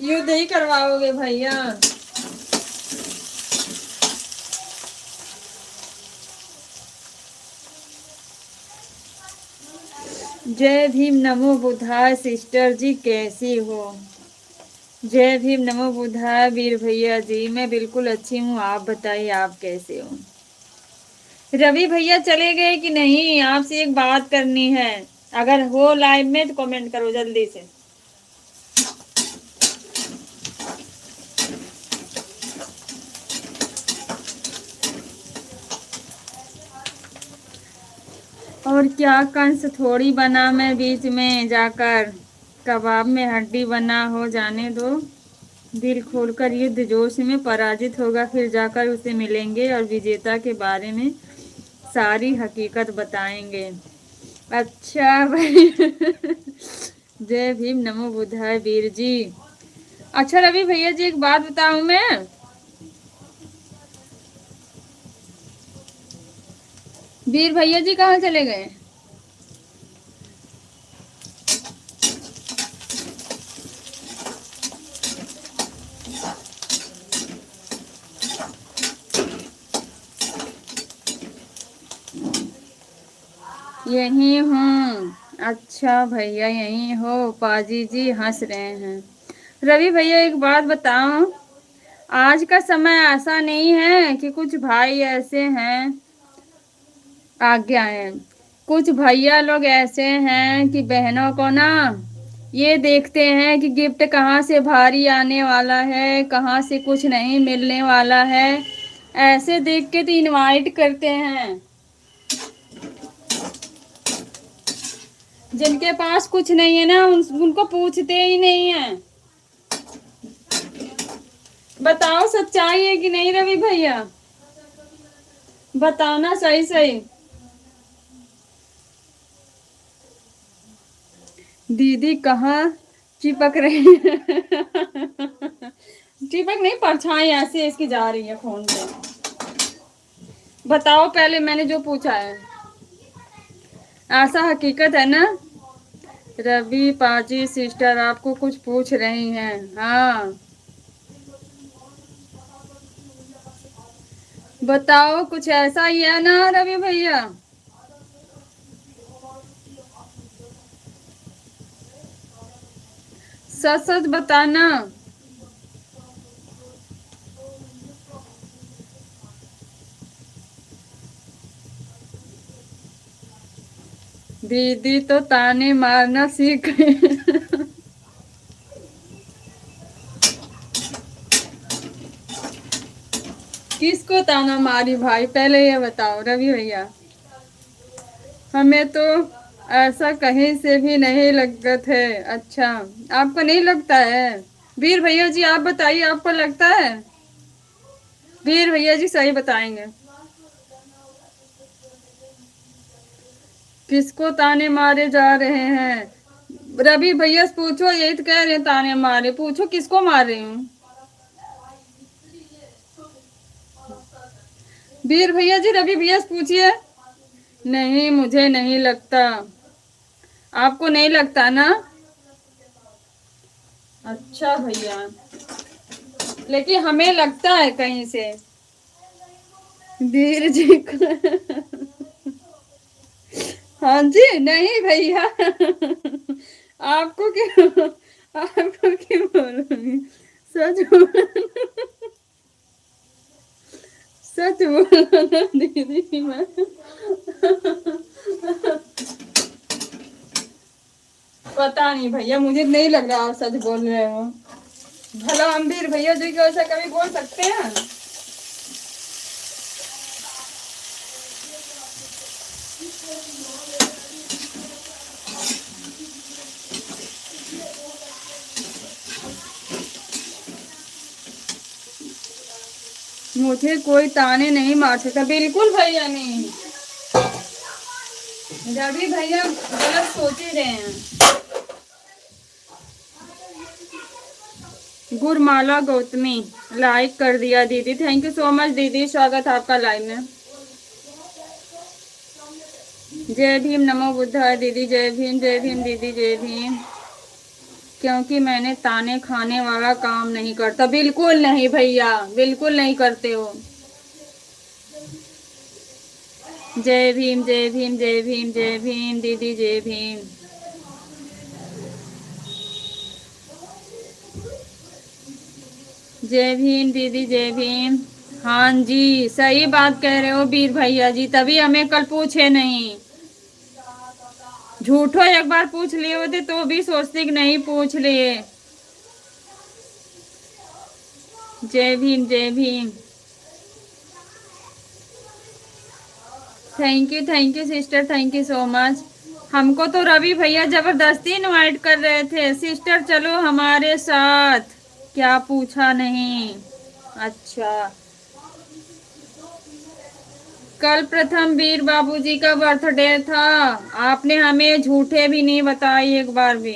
Speaker 1: युद्ध ही करवाओगे भैया? जय भीम नमो बुद्धाय सिस्टर जी, कैसी हो? जय भीम नमो बुद्धाय वीर भैया जी, मैं बिल्कुल अच्छी हूँ, आप बताइए आप कैसे हो? रवि भैया चले गए कि नहीं? आपसे एक बात करनी है, अगर हो लाइव में तो कमेंट करो जल्दी से। और क्या कंस थोड़ी बना मैं बीच में जाकर, कबाब में हड्डी बना हो जाने दो। दिल खोलकर युद्ध जोश में पराजित होगा, फिर जाकर उसे मिलेंगे और विजेता के बारे में सारी हकीकत बताएंगे। अच्छा भाई। जय भीम नमो बुद्धाय वीर जी। अच्छा रवि भैया जी एक बात बताऊं मैं, वीर भैया जी कहाँ चले गए? यही हूँ। अच्छा भैया यही हो। पाजी जी हंस रहे हैं। रवि भैया एक बात बताओ, आज का समय ऐसा नहीं है कि कुछ भाई ऐसे हैं, आज्ञा है, कुछ भैया लोग ऐसे हैं कि बहनों को ना ये देखते हैं कि गिफ्ट कहाँ से भारी आने वाला है, कहाँ से कुछ नहीं मिलने वाला है, ऐसे देख के तो इनवाइट करते हैं। जिनके पास कुछ नहीं है ना उनको पूछते ही नहीं है। बताओ सच्चाई है कि नहीं रवि भैया? बताना सही सही। दीदी कहाँ चिपक रही है? चिपक नहीं, परछाई ऐसे इसकी जा रही है फोन पे। बताओ पहले मैंने जो पूछा है, ऐसा हकीकत है ना? रवि पाजी सिस्टर आपको कुछ पूछ रही हैं। हाँ बताओ, कुछ ऐसा ही है ना रवि भैया? सच सच बताना। दीदी तो ताने मारना सीख गई। किसको ताना मारी भाई, पहले ये बताओ रवि भैया। हमें तो ऐसा कहीं से भी नहीं लगत है। अच्छा, आपको नहीं लगता है? वीर भैया जी आप बताइए, आपको लगता है? वीर भैया जी सही बताएंगे। किसको ताने मारे जा रहे हैं? रवि भैया से पूछो, यही तो कह रहे हैं ताने मारे, पूछो किसको मार रही हूँ। वीर भैया जी रवि भैया से पूछिए। नहीं मुझे नहीं लगता। आपको नहीं लगता ना? अच्छा भैया, लेकिन हमें लगता है कहीं से। वीर जी को। हाँ जी, नहीं भैया। आपको क्यों, आपको क्यों बोलूंगी? सच बोल, सच बोलो ना दीदी। मैं पता नहीं भैया, मुझे नहीं लग रहा आप सच बोल रहे हो। भला हम वीर भैया जी को ऐसा कभी बोल सकते हैं? मुझे कोई ताने नहीं मार सकता, बिल्कुल भैया नहीं। रवि भैया गलत सोच ही रहे हैं। गुरमाला गौतमी लाइक कर दिया दीदी, थैंक यू सो मच दीदी, स्वागत है आपका लाइव में। जय भीम, नमो बुद्धाय दीदी, जय भीम जय भीम दीदी, जय भीम। क्योंकि मैंने ताने खाने वाला काम नहीं करता। बिल्कुल नहीं भैया, बिल्कुल नहीं करते हो। जय भीम जय भीम जय भीम जय भीम दीदी, जय भीम। जय भीम दीदी, जय भीम। हाँ जी सही बात कह रहे हो वीर भैया जी, तभी हमें कल पूछे नहीं। झूठो एक बार पूछ लिए होते तो भी सोचती कि नहीं पूछ लिए। जय भीम जय Bhim. Thank you sister, thank you so much. हमको तो रवि भैया जबरदस्ती इनवाइट कर रहे थे, सिस्टर चलो हमारे साथ, क्या पूछा नहीं। अच्छा, कल प्रथम वीर बाबूजी का बर्थडे था, आपने हमें झूठे भी नहीं बताई एक बार भी।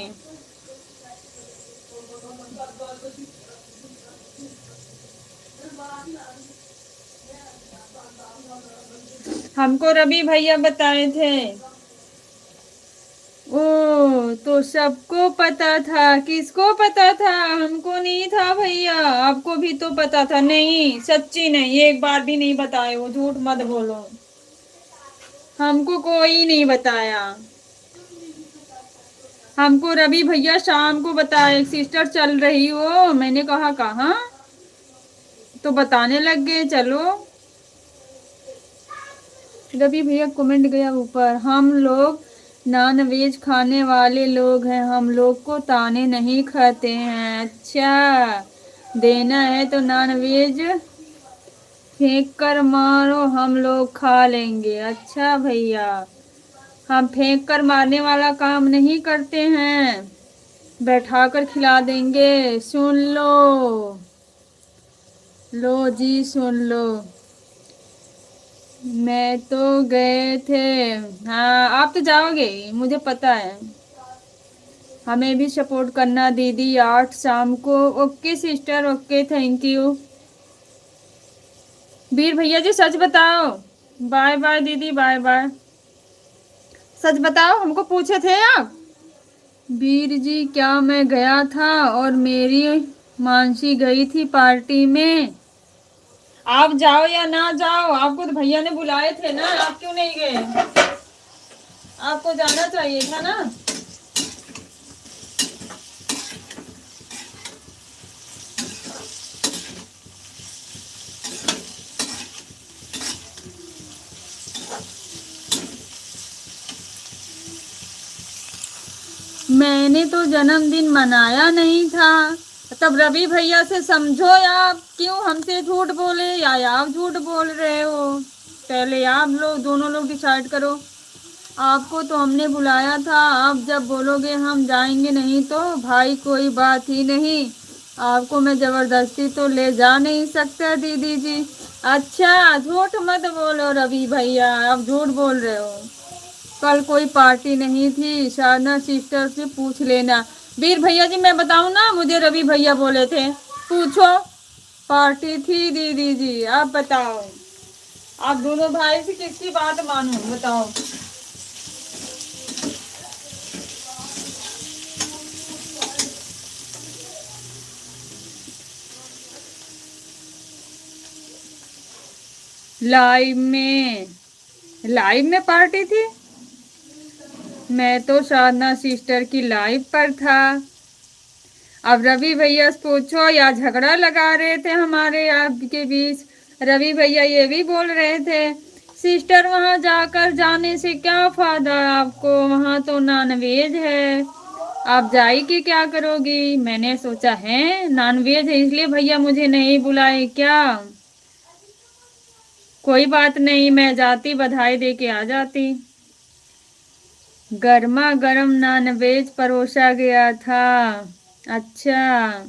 Speaker 1: हमको रवि भैया बताए थे। ओ, तो सबको पता था, किसको पता था? हमको नहीं था भैया, आपको भी तो पता था। नहीं, सच्ची नहीं, एक बार भी नहीं बताए वो, झूठ मत बोलो। हमको कोई नहीं बताया। हमको रवि भैया शाम को बताए, सिस्टर चल रही हो, मैंने कहा कहाँ, तो बताने लग गए चलो। रवि भैया कमेंट गया ऊपर, हम लोग नॉन वेज खाने वाले लोग हैं, हम लोग को ताने नहीं खाते हैं। अच्छा, देना है तो नॉन वेज फेंक कर मारो, हम लोग खा लेंगे। अच्छा भैया, हम फेंक कर मारने वाला काम नहीं करते हैं, बैठा कर खिला देंगे। सुन लो, लो जी सुन लो। मैं तो गए थे। हाँ, आप तो जाओगे, मुझे पता है। हमें भी सपोर्ट करना दीदी, 8 शाम को। Okay sister, okay, thank you. Veer भैया जी सच बताओ। बाय बाय दीदी, बाय बाय। सच बताओ, हमको पूछे थे आप। वीर जी, क्या मैं गया था और मेरी मानसी गई थी पार्टी में? आप जाओ या ना जाओ, आपको तो भैया ने बुलाए थे ना, आप क्यों नहीं गए? आपको जाना चाहिए था ना। मैंने तो जन्मदिन मनाया नहीं था। तब रवि भैया से समझो, आप क्यों हमसे झूठ बोले, या आप झूठ बोल रहे हो? पहले आप लोग दोनों लोग डिसाइड करो। आपको तो हमने बुलाया था, आप जब बोलोगे हम जाएंगे नहीं तो भाई कोई बात ही नहीं। आपको मैं जबरदस्ती तो ले जा नहीं सकता दीदी जी। अच्छा, झूठ मत बोलो रवि भैया, आप झूठ बोल रहे हो। कल कोई पार्टी नहीं थी, शारदा सिस्टर से पूछ लेना। वीर भैया जी, मैं बताऊं ना, मुझे रवि भैया बोले थे, पूछो। पार्टी थी दीदी जी, आप बताओ। आप दोनों भाई से किसकी बात मानूं, बताओ। लाइव में, लाइव में पार्टी थी? मैं तो साधना सिस्टर की लाइव पर था। अब रवि भैया से पूछो, या झगड़ा लगा रहे थे हमारे आपके बीच। रवि भैया ये भी बोल रहे थे, सिस्टर वहां जाकर जाने से क्या फायदा आपको, वहां तो नॉनवेज है, आप जाएगी क्या करोगी? मैंने सोचा है नॉनवेज है इसलिए भैया मुझे नहीं बुलाए क्या। कोई बात नहीं, मैं जाती, बधाई दे के आ जाती। गर्मा गर्म नॉनवेज परोसा गया था। अच्छा,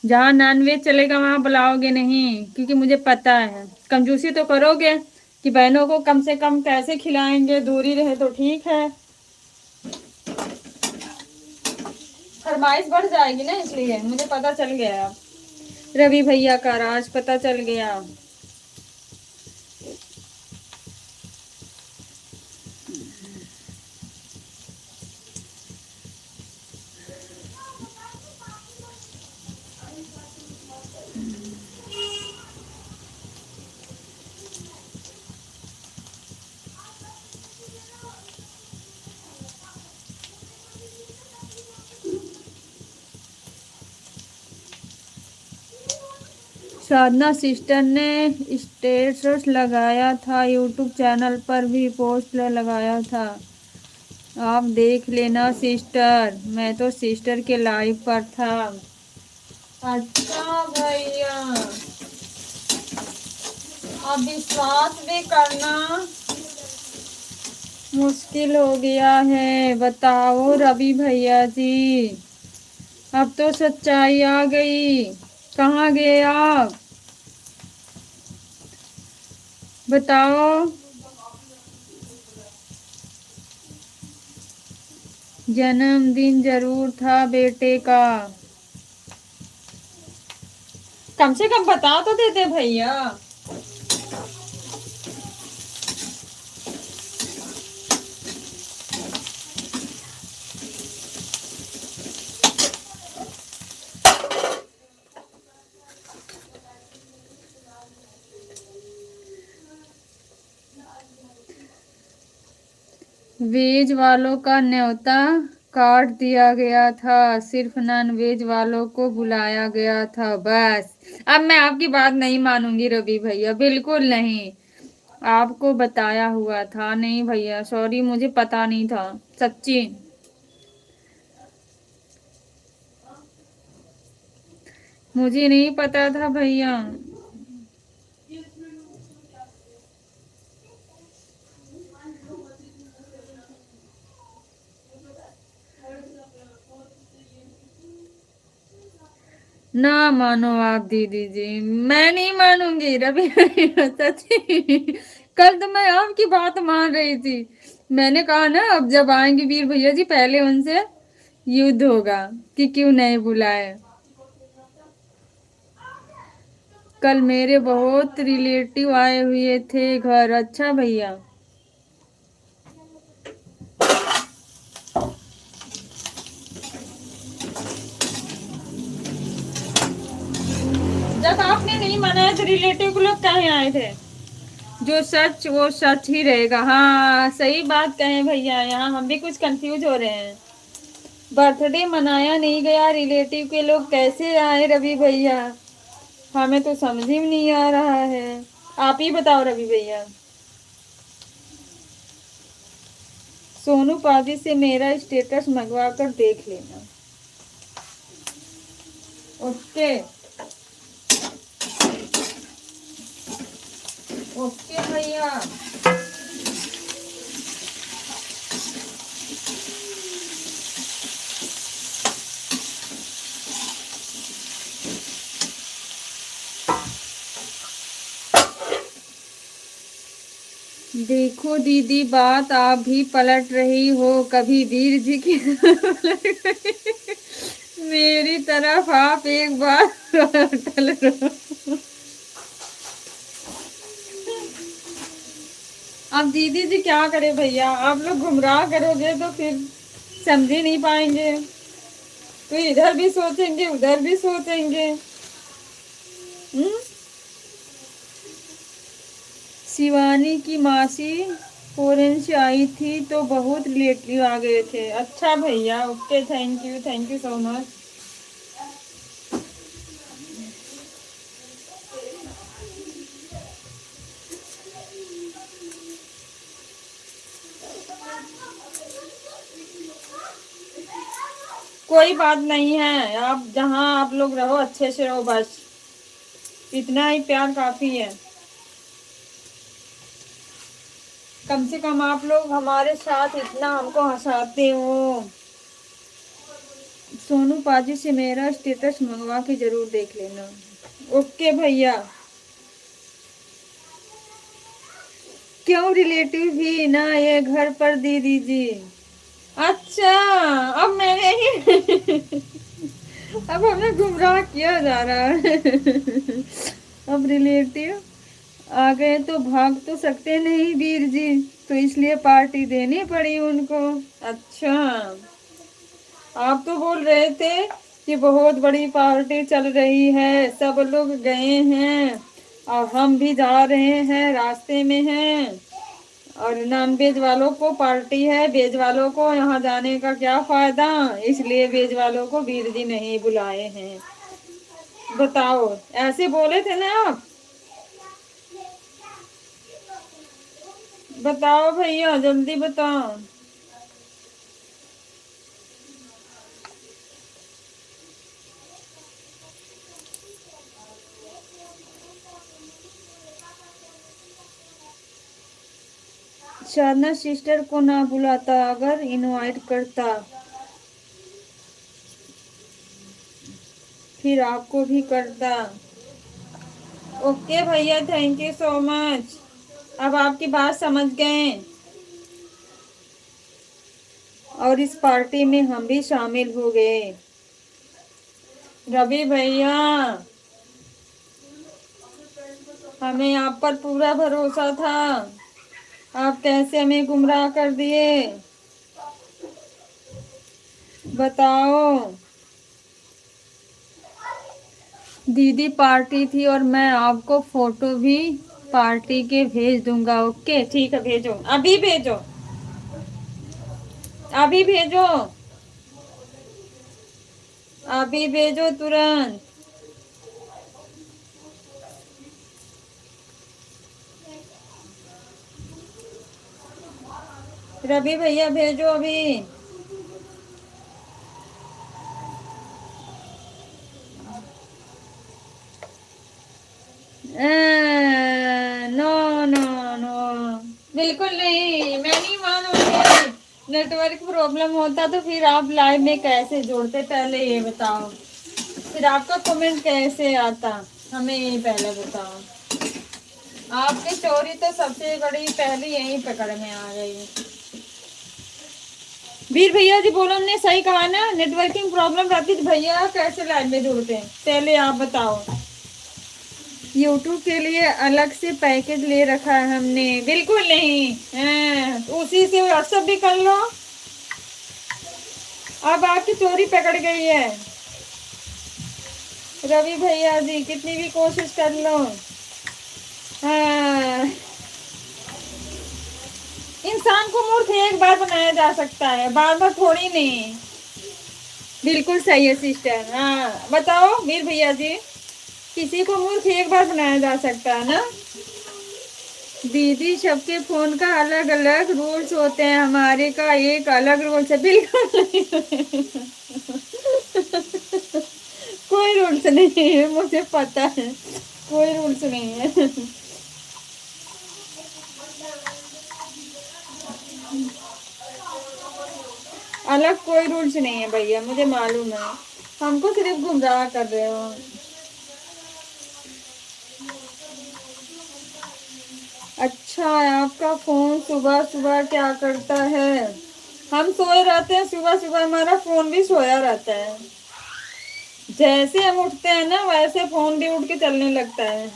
Speaker 1: जहाँ नॉनवेज चलेगा वहां बुलाओगे नहीं, क्योंकि मुझे पता है कंजूसी तो करोगे कि बहनों को कम से कम कैसे खिलाएंगे, दूरी रहे तो ठीक है। फरमाइश बढ़ जाएगी ना, इसलिए मुझे पता चल गया, रवि भैया का राज पता चल गया। साधना सिस्टर ने स्टेटस लगाया था, यूट्यूब चैनल पर भी पोस्ट लगाया था, आप देख लेना सिस्टर। मैं तो सिस्टर के लाइव पर था। अच्छा भैया, अब विश्वास भी करना मुश्किल हो गया है। बताओ रवि भैया जी, अब तो सच्चाई आ गई, कहाँ गए आप, बताओ। जन्मदिन जरूर था बेटे का, कम से कम बता तो देते भैया। वेज वालों का न्योता काट दिया गया था, सिर्फ नॉन वेज वालों को बुलाया गया था बस। अब मैं आपकी बात नहीं मानूंगी रवि भैया, बिल्कुल नहीं। आपको बताया हुआ था। नहीं भैया सॉरी, मुझे पता नहीं था सच्ची। मुझे नहीं पता था भैया। ना मानो आप दीदी जी, मैं नहीं मानूंगी रवि भैया सच्ची। कल तो मैं आपकी बात मान रही थी। मैंने कहा ना अब जब आएंगे वीर भैया जी पहले उनसे युद्ध होगा कि क्यों नहीं बुलाए। कल मेरे बहुत रिलेटिव आए हुए थे घर। अच्छा भैया। जब आपने नहीं मनाया तो रिलेटिव के लोग कहाँ आए थे। जो सच वो सच ही रहेगा। हाँ सही बात कहें भैया, यहाँ हम भी कुछ कंफ्यूज हो रहे हैं। बर्थडे मनाया नहीं गया, रिलेटिव के लोग कैसे आए रवि भैया, हमें तो समझ ही नहीं आ रहा है। आप ही बताओ रवि भैया। सोनू पाजी से मेरा स्टेटस मंगवा कर देख लेना। ओके ओके भैया। देखो दीदी बात आप भी पलट रही हो, कभी वीर जी की मेरी तरफ आप एक बार टल रहो। अब दीदी जी क्या करे भैया, आप लोग गुमराह करोगे तो फिर समझ ही नहीं पाएंगे, तो इधर भी सोचेंगे उधर भी सोचेंगे। हम्म। शिवानी की मासी फॉरेन से आई थी तो बहुत रिलेटिव आ गए थे। अच्छा भैया okay, thank you so much. कोई बात नहीं है, आप जहाँ आप लोग रहो अच्छे से रहो बस, इतना ही प्यार काफी है। कम से कम आप लोग हमारे साथ इतना हमको हंसाते हो। सोनू पाजी से मेरा स्टेटस मंगवा के जरूर देख लेना। ओके भैया। क्यों रिलेटिव भी ना ये घर पर दे दीजिए। अच्छा अब मैंने ही अब हमें गुमराह किया जा रहा है। अब रिलेटिव आ गए तो भाग तो सकते नहीं वीर जी, तो इसलिए पार्टी देनी पड़ी उनको। अच्छा आप तो बोल रहे थे कि बहुत बड़ी पार्टी चल रही है, सब लोग गए हैं और हम भी जा रहे हैं, रास्ते में हैं, और नॉन वेज वालों को पार्टी है, वेज वालों को यहाँ जाने का क्या फायदा, इसलिए वेज वालों को वीर जी नहीं बुलाए हैं। बताओ ऐसे बोले थे ना आप। बताओ भैया जल्दी बताओ। साधना सिस्टर को ना बुलाता, अगर इनवाइट करता फिर आपको भी करता। ओके भैया थैंक यू सो मच, अब आपकी बात समझ गए और इस पार्टी में हम भी शामिल हो गए। रवि भैया हमें आप पर पूरा भरोसा था, आप कैसे हमें गुमराह कर दिए बताओ। दीदी पार्टी थी और मैं आपको फोटो भी पार्टी के भेज दूंगा। ओके ठीक है भेजो, अभी भेजो। अभी भेजो, अभी भेजो तुरंत। रवि भैया भेजो अभी। नो नो नो, बिल्कुल नहीं, मैं नहीं मानूंगी। नेटवर्क प्रॉब्लम होता तो फिर आप लाइव में कैसे जोड़ते, पहले ये बताओ। फिर आपका कमेंट कैसे आता, हमें ये पहले बताओ। आपकी चोरी तो सबसे बड़ी पहली यही पकड़ में आ गई। वीर भैया जी बोलो, हमने सही कहा ना? नेटवर्किंग प्रॉब्लम रहती तो भैया कैसे लाइव में जुड़ते हैं, पहले आप बताओ। यूट्यूब के लिए अलग से पैकेज ले रखा है हमने, बिल्कुल नहीं। उसी से व्हाट्सएप भी कर लो। अब आपकी चोरी पकड़ गई है रवि भैया जी, कितनी भी कोशिश कर लो। हाँ, इंसान को मूर्ख एक बार बनाया जा सकता है, बार बार थोड़ी नहीं। बिल्कुल सही है सिस्टर। हाँ बताओ वीर भैया जी, किसी को मूर्ख एक बार बनाया जा सकता है ना? दीदी सबके फोन का अलग अलग रूल्स होते हैं, हमारे का एक अलग रूल्स है। बिल्कुल नहीं। कोई रूल्स नहीं है, मुझे पता है, कोई रूल्स नहीं है। अलग कोई रूल्स नहीं है भैया, मुझे मालूम है। हमको सिर्फ गुमराह कर रहे हो। अच्छा, आपका फोन सुबह सुबह क्या करता है? हम सोए रहते हैं, सुबह सुबह हमारा फोन भी सोया रहता है। जैसे हम उठते हैं ना, वैसे फोन भी उठ के चलने लगता है।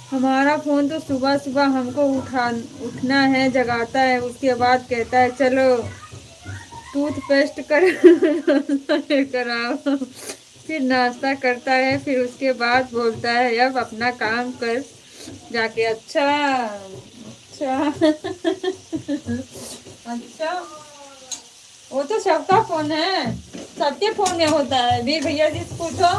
Speaker 1: हमारा फोन तो सुबह सुबह हमको उठना है, जगाता है, उसके बाद कहता है चलो टूथपेस्ट कर लेकर आओ। फिर नाश्ता करता है, फिर उसके बाद बोलता है अब अपना काम कर जाके। अच्छा अच्छा। अच्छा, वो तो सबका फोन है, सबके फोन में होता है। वीर भैया जी से पूछो।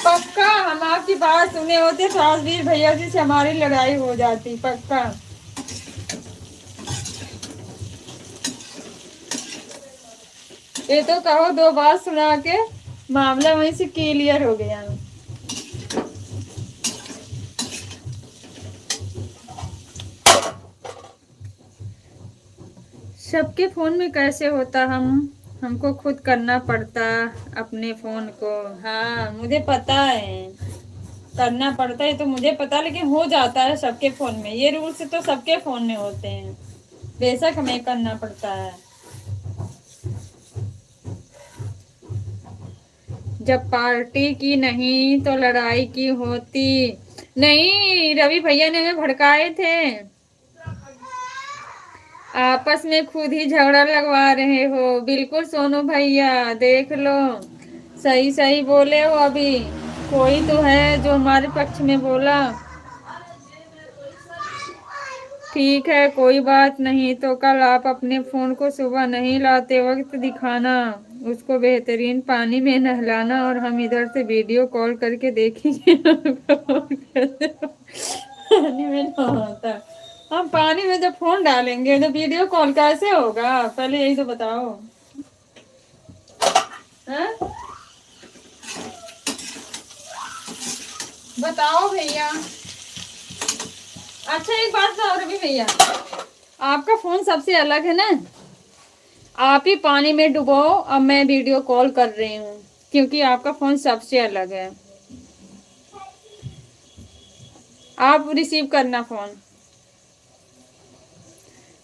Speaker 1: पक्का हम आपकी बात सुने होते तो आज वीर भैया जी से हमारी लड़ाई हो जाती, पक्का। ये तो कहो, दो बात सुना के मामला वहीं से क्लियर हो गया। सबके फोन में कैसे होता? हमको खुद करना पड़ता अपने फोन को। हाँ मुझे पता है, करना पड़ता है तो मुझे पता, लेकिन हो जाता है सबके फोन में। ये रूल्स तो सबके फोन में होते हैं, बेशक हमें करना पड़ता है। जब पार्टी की नहीं तो लड़ाई की होती। नहीं, रवि भैया ने हमें भड़काए थे, आपस में खुद ही झगड़ा लगवा रहे हो। बिल्कुल सोनू भैया देख लो, सही सही बोले हो। अभी कोई तो है जो हमारे पक्ष में बोला। ठीक है, कोई बात नहीं, तो कल आप अपने फोन को सुबह नहीं लाते वक्त दिखाना, उसको बेहतरीन पानी में नहलाना, और हम इधर से वीडियो कॉल करके देखेंगे। पानी में नहाता, हम पानी में जब फोन डालेंगे तो वीडियो कॉल कैसे होगा, पहले यही तो बताओ। हाँ? बताओ भैया। अच्छा एक बात बताओ रवि भैया, आपका फोन सबसे अलग है ना। आप ही पानी में डुबो, अब मैं वीडियो कॉल कर रही हूँ, क्योंकि आपका फोन सबसे अलग है। आप रिसीव करना फोन।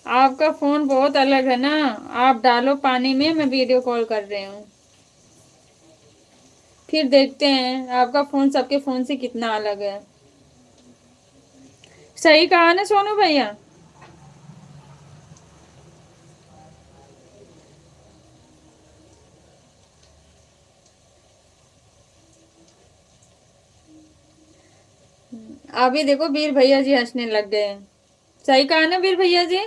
Speaker 1: आपका फोन बहुत अलग है ना। आप डालो पानी में, मैं वीडियो कॉल कर रही हूँ। फिर देखते हैं आपका फोन सबके फोन से कितना अलग है। सही कहा ना सोनू भैया। अभी देखो वीर भैया जी हंसने लग गए हैं। सही कहा ना वीर भैया जी।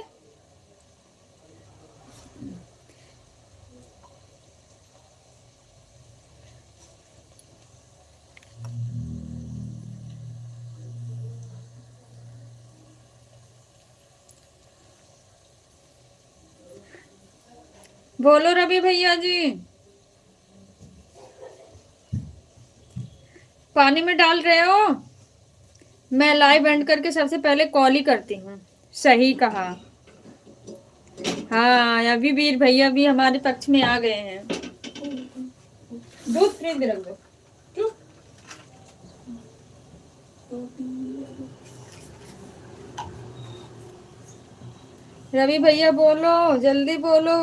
Speaker 1: बोलो रवि भैया जी। पानी में डाल रहे हो। मैं लाइव एंड करके सबसे पहले कॉल ही करती हूँ। सही कहा। हाँ अभी वीर भैया भी हमारे पक्ष में आ गए हैं। दूध फ्रिज में रख दो। रवि भैया बोलो, जल्दी बोलो।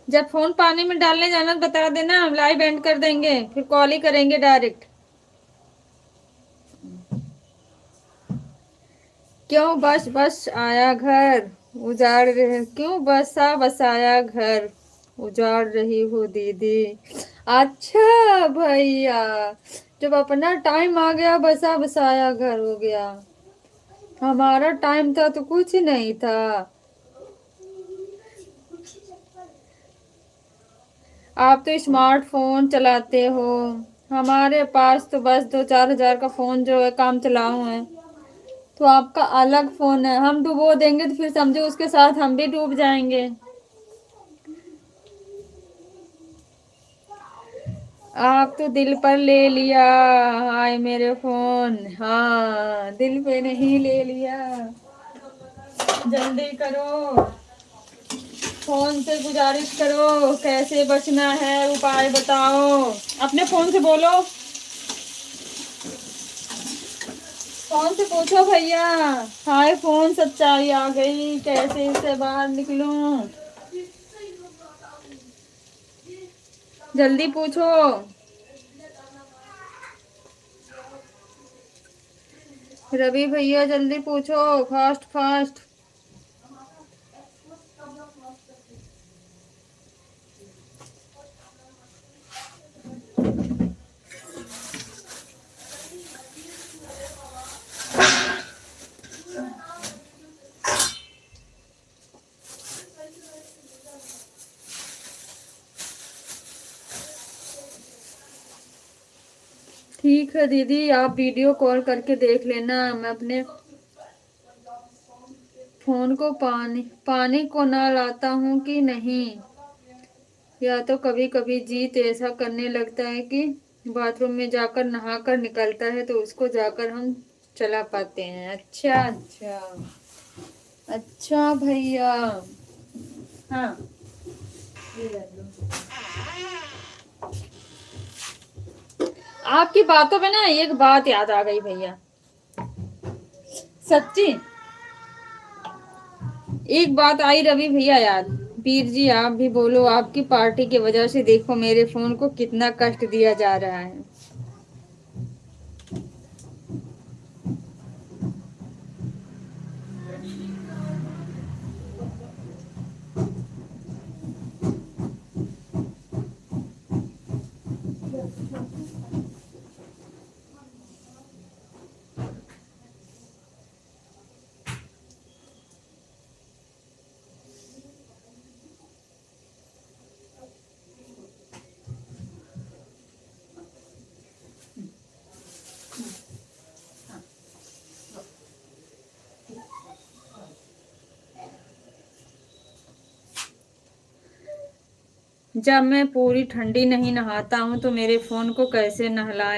Speaker 1: जब फोन पानी में डालने जाना तो बता देना, हम लाइव एंड कर देंगे, फिर कॉल ही करेंगे डायरेक्ट। क्यों बस बस आया घर उजाड़ रहे, क्यों बसा बसाया घर उजाड़ रही हो दीदी। अच्छा भैया, जब अपना टाइम आ गया बसा बसाया घर हो गया। हमारा टाइम था तो कुछ नहीं था। आप तो स्मार्टफोन चलाते हो, हमारे पास तो बस 2-4 हजार का फोन जो है काम चलाऊ है। तो आपका अलग फोन है, हम डुबो देंगे तो फिर समझो उसके साथ हम भी डूब जाएंगे। आप तो दिल पर ले लिया। हाय मेरे फोन, हाँ दिल पे नहीं ले लिया। जल्दी करो, फोन से गुजारिश करो, कैसे बचना है उपाय बताओ। अपने फोन से बोलो, फोन से पूछो भैया। हाय फोन, सच्चाई आ गई, कैसे इससे बाहर निकलूं। जल्दी पूछो। रवि भैया जल्दी पूछो, फास्ट फास्ट। ठीक है दीदी, आप वीडियो कॉल करके देख लेना। मैं अपने फोन को पानी पानी को ना लाता हूँ कि नहीं, या तो कभी कभी जीत ऐसा करने लगता है कि बाथरूम में जाकर नहा कर निकलता है, तो उसको जाकर हम चला पाते हैं। अच्छा अच्छा। अच्छा भैया। हाँ ये ले लो। आपकी बातों में ना एक बात याद आ गई भैया, सच्ची एक बात आई रवि भैया याद। वीर जी आप भी बोलो, आपकी पार्टी की वजह से देखो मेरे फोन को कितना कष्ट दिया जा रहा है। जब मैं पूरी ठंडी नहीं नहाता हूँ तो मेरे फोन को कैसे नहला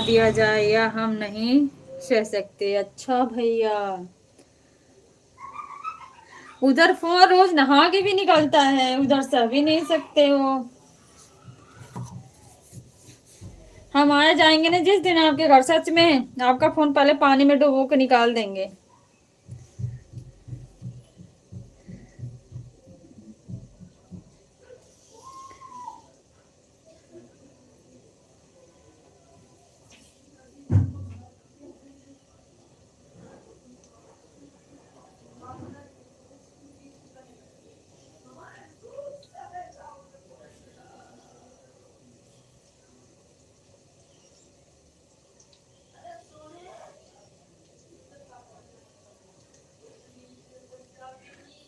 Speaker 1: दिया जाए या हम नहीं सह सकते। अच्छा भैया, उधर फोन रोज नहा के भी निकलता है, उधर सह भी नहीं सकते हो। हम आए जाएंगे ना जिस दिन आपके घर, सच में आपका फोन पहले पानी में डुबो के निकाल देंगे।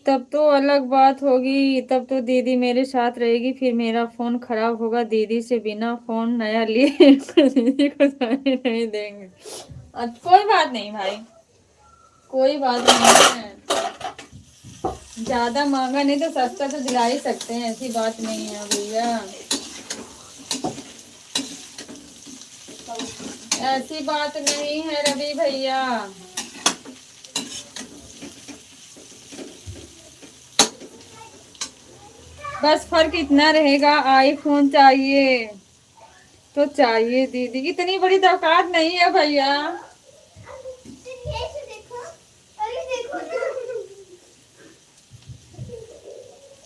Speaker 1: तब तो अलग बात होगी, तब तो दीदी मेरे साथ रहेगी, फिर मेरा फोन खराब होगा, दीदी से बिना फोन नया लिए दीदी को जाने नहीं देंगे। कोई बात नहीं भाई, कोई बात नहीं है। ज्यादा महंगा नहीं तो सस्ता तो दिला ही सकते हैं, ऐसी बात नहीं है भैया, ऐसी बात नहीं है रवि भैया। बस फर्क इतना रहेगा, आईफोन चाहिए तो चाहिए दीदी, इतनी बड़ी तो औकात नहीं है भैया।
Speaker 2: ये से देखो, अरे देखो ना,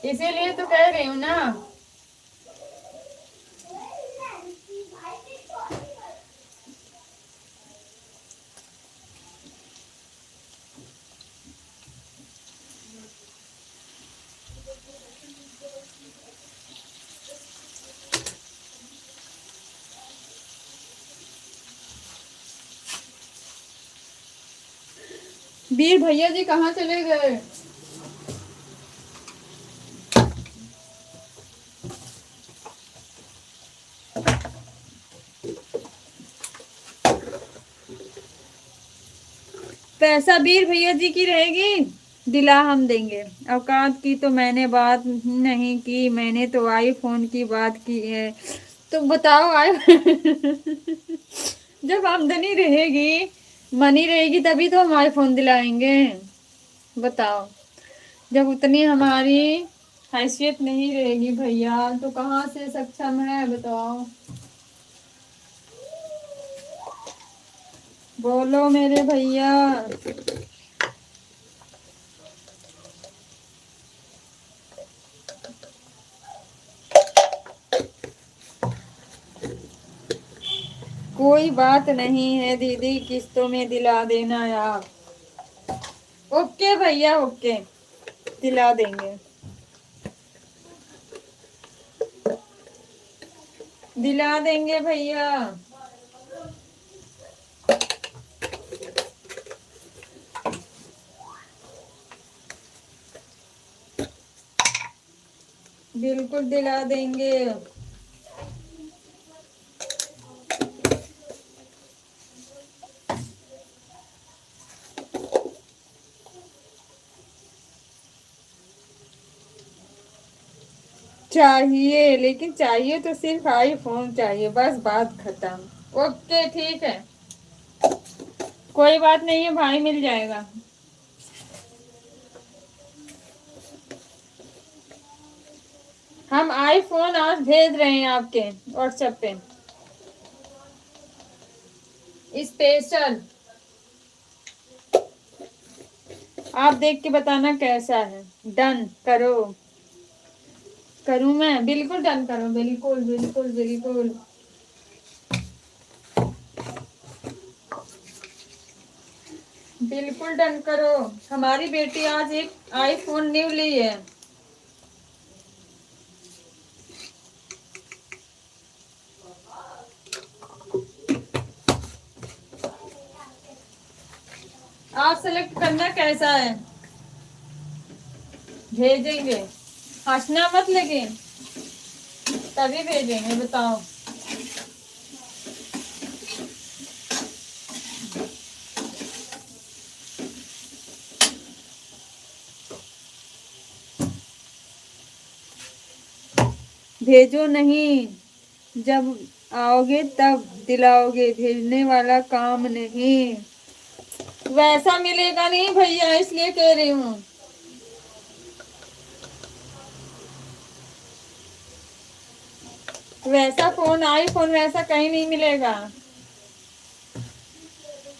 Speaker 1: इसीलिए तो कह रही हूँ ना। वीर भैया जी कहाँ चले गए? पैसा वीर भैया जी की रहेगी, दिला हम देंगे। औकात की तो मैंने बात नहीं की, मैंने तो आईफोन की बात की है। तो बताओ आई जब आमदनी रहेगी, मनी रहेगी, तभी तो हम आईफोन दिलाएंगे। बताओ, जब उतनी हमारी हैसियत नहीं रहेगी भैया तो कहाँ से सक्षम है, बताओ। बोलो मेरे भैया। कोई बात नहीं है दीदी, किस्तों में दिला देना आप। ओके भैया, ओके, दिला देंगे, दिला देंगे भैया। बिल्कुल दिला देंगे। चाहिए, लेकिन चाहिए तो सिर्फ आईफोन चाहिए, बस बात खत्म। ओके ठीक है, कोई बात नहीं है भाई, मिल जाएगा। हम आईफोन आज भेज रहे हैं आपके व्हाट्सएप पे, स्पेशल। आप देख के बताना कैसा है। डन करो, करूं मैं? बिल्कुल डन करो, बिल्कुल बिल्कुल बिल्कुल। बिल्कुल डन करो। हमारी बेटी आज एक आईफोन न्यू ली है। आप सेलेक्ट करना कैसा है, भेजेंगे। हंसना मत लेकिन, तभी भेजेंगे, बताओ। भेजो नहीं, जब आओगे तब दिलाओगे, भेजने वाला काम नहीं। वैसा मिलेगा नहीं भैया, इसलिए कह रही हूँ। वैसा फोन, आईफोन वैसा कहीं नहीं मिलेगा।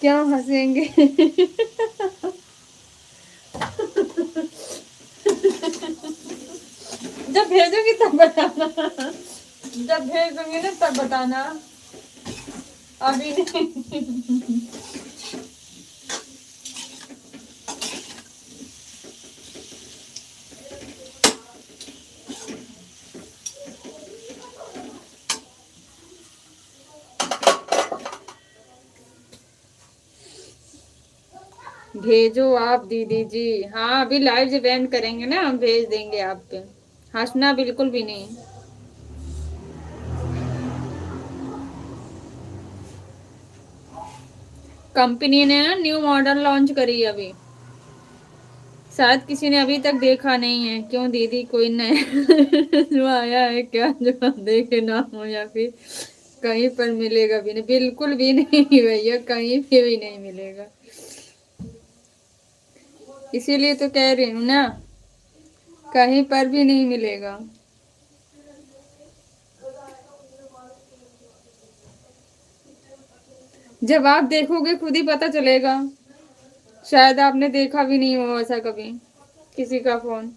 Speaker 1: क्यों हंसेंगे? जब भेजोगी तब बताना, जब भेज दूंगी ना तब बताना, अभी नहीं। भेजो आप दीदी जी। हाँ, अभी लाइव जब एंड करेंगे ना, हम भेज देंगे आप पे। हंसना बिल्कुल भी नहीं। कंपनी ने ना न्यू मॉडल लॉन्च करी है अभी, शायद किसी ने अभी तक देखा नहीं है। क्यों दीदी, कोई नया जो आया है क्या, जो हम देखे ना हो, या फिर कहीं पर मिलेगा भी नहीं? बिल्कुल भी नहीं भैया, कहीं पे भी नहीं मिलेगा। इसीलिए तो कह रही हूँ ना, कहीं पर भी नहीं मिलेगा। जब आप देखोगे खुद ही पता चलेगा। शायद आपने देखा भी नहीं हो ऐसा कभी किसी का फोन।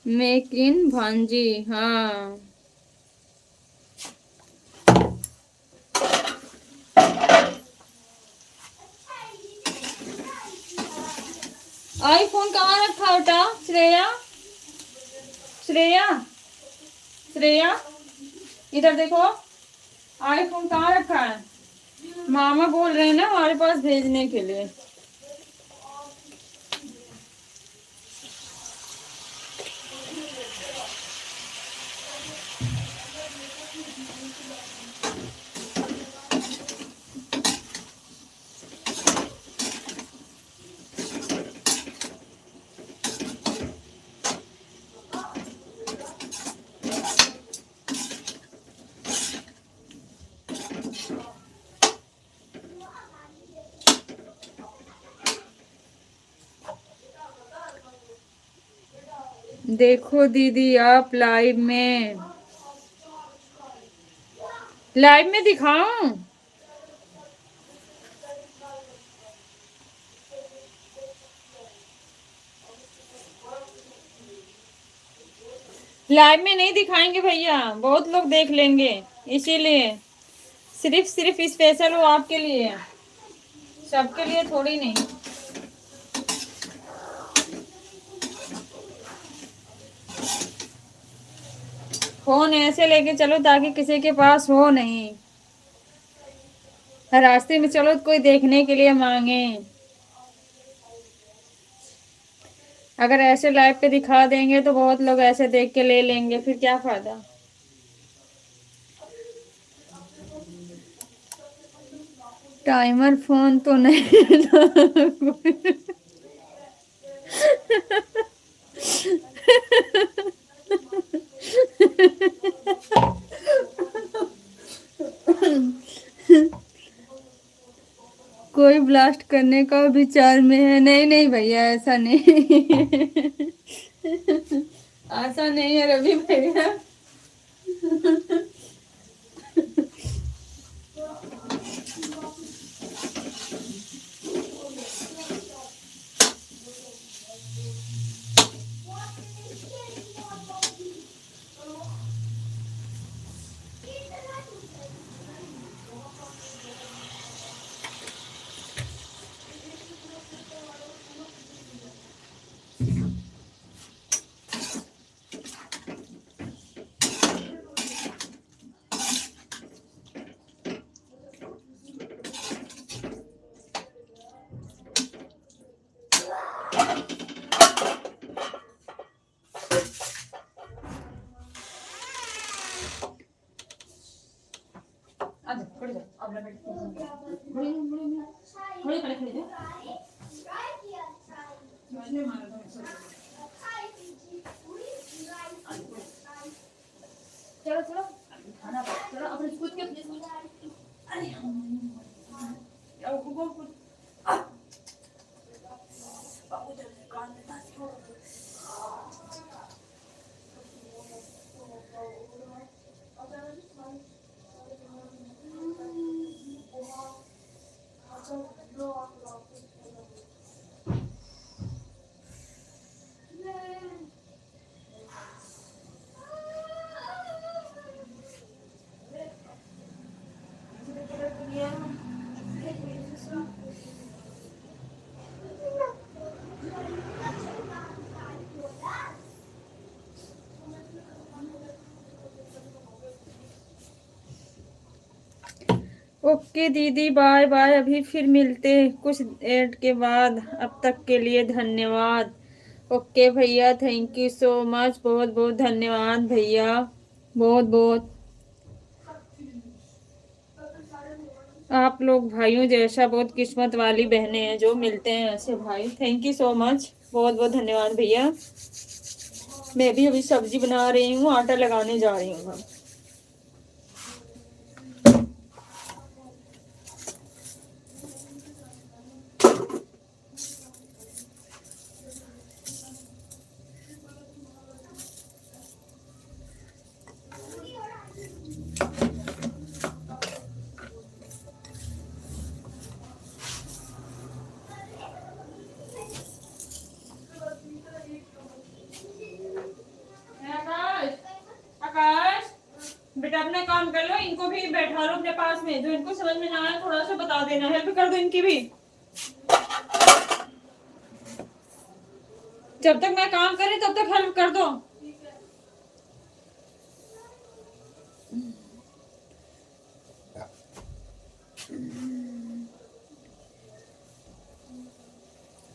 Speaker 1: मेक इन भांजी, हाँ। आईफोन कहाँ रखा बेटा? श्रेया, श्रेया, श्रेया, इधर देखो, आईफोन कहाँ रखा है? मामा बोल रहे हैं ना हमारे पास भेजने के लिए। देखो दीदी, आप लाइव में दिखाऊं? लाइव में नहीं दिखाएंगे भैया, बहुत लोग देख लेंगे, इसीलिए सिर्फ सिर्फ स्पेशल वो आपके लिए है, सबके लिए थोड़ी नहीं। फोन ऐसे लेके चलो ताकि किसी के पास हो नहीं, रास्ते में चलो तो कोई देखने के लिए मांगे। अगर ऐसे लाइव पे दिखा देंगे तो बहुत लोग ऐसे देख के ले लेंगे, फिर क्या फायदा। टाइमर फोन तो नहीं कोई ब्लास्ट करने का विचार में है? नहीं नहीं भैया, ऐसा नहीं। ऐसा नहीं है रवि भैया। खड़े जाओ अब मैं बैठती हूँ खड़े खड़े खड़े जाओ मैंने मारा था ऐसा चलो चलो खाना चलो अपने कूद के अपने अरे यार वो कुछ बाबू जब से कान में था ओके दीदी बाय बाय अभी फिर मिलते हैं कुछ देर के बाद अब तक के लिए धन्यवाद ओके भैया थैंक यू सो मच बहुत बहुत धन्यवाद भैया बहुत बहुत आप लोग भाइयों जैसा बहुत किस्मत वाली बहनें हैं जो मिलते हैं ऐसे भाई थैंक यू सो मच बहुत बहुत धन्यवाद भैया मैं भी अभी सब्जी बना रही हूँ आटा लगाने जा रही हूँ आकाश आकाश बेटा अपना काम कर लो इनको भी बैठा लो अपने पास में जो इनको समझ में ना आए थोड़ा सा बता देना हेल्प कर दो इनकी भी जब तक मैं काम कर रही तब तक हेल्प कर दो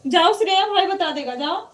Speaker 1: जाओ श्रेया भाई बता देगा जाओ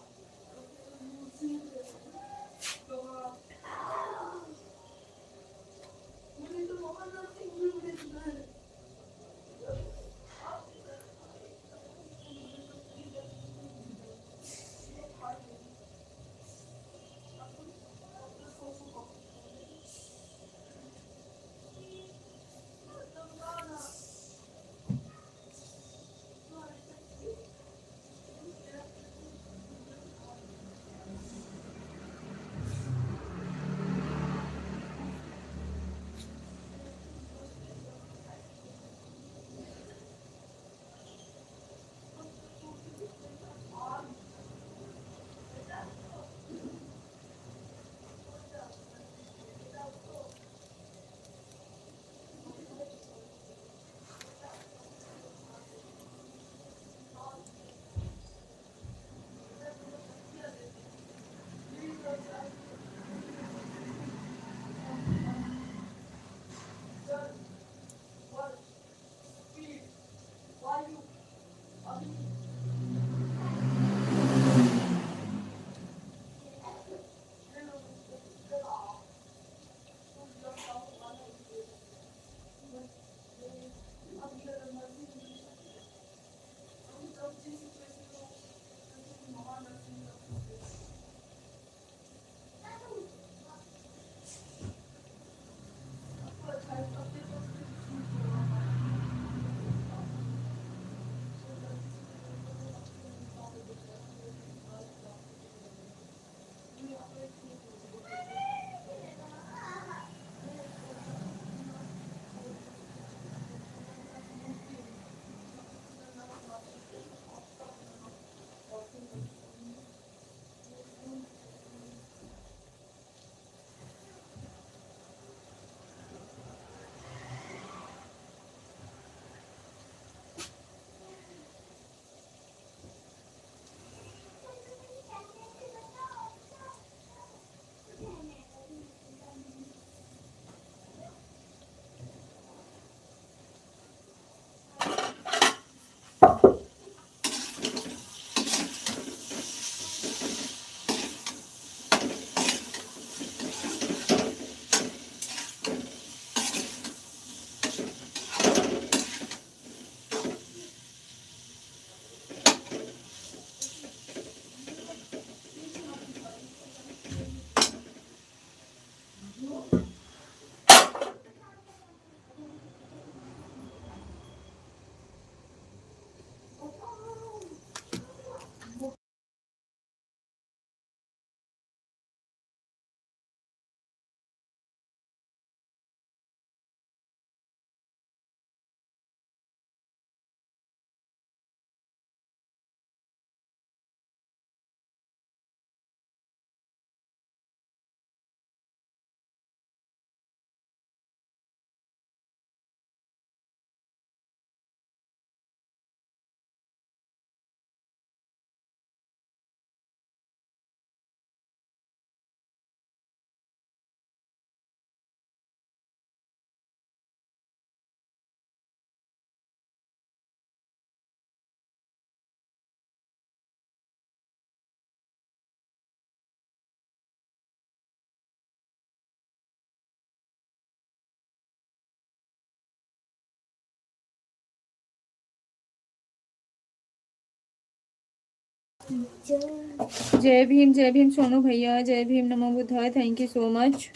Speaker 1: जय भीम सोनू भैया, जय भीम, नमो बुद्धाय, थैंक यू सो मच।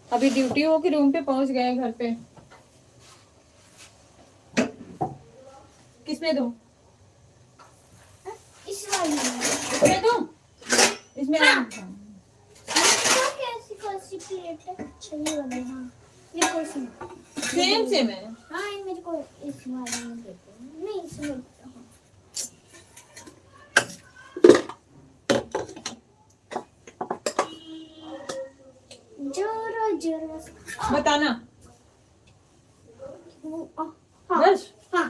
Speaker 1: अभी ड्यूटी हो कि रूम पे पहुंच गए घर पे? किसमें दूं?
Speaker 2: इस वाली में।
Speaker 1: इसमें दूं? इसमें
Speaker 2: हाँ। तो कैसी कौन सी प्लेट है? अच्छा ये वाली, हाँ ये कौन सी?
Speaker 1: सेम सेम है।
Speaker 2: हाँ ये मेरे को इस वाली में देते। नहीं इसमें, हाँ। जोरो जोरो
Speaker 1: बताना।
Speaker 2: हाँ
Speaker 1: बस
Speaker 2: हाँ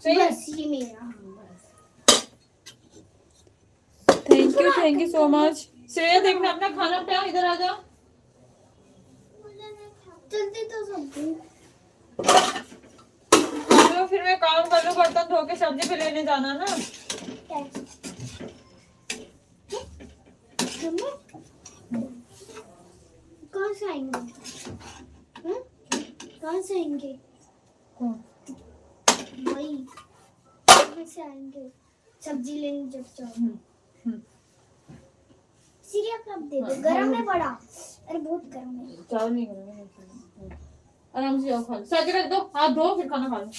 Speaker 1: सही है।
Speaker 2: बस ये मेरा, हाँ बस।
Speaker 1: Thank you so much. Shreya देखना अपना खाना क्या, इधर आ जाओ।
Speaker 2: जल्दी तो सब्जी।
Speaker 1: चलो फिर मैं काम कर लूं, बर्तन धो के सब्जी पे लेने जाना ना।
Speaker 2: कहाँ से आएंगे? कहाँ से आएंगे? वही कहाँ से आएंगे? सब्जी लेने जब जाओ। सीरिया कब दे दो? गरम है बड़ा। अरे बहुत गरम है।
Speaker 1: चावल नहीं करेंगे, आराम से जाओ खा लो। साथ रख दो, हाथ धो फिर खाना खा लो।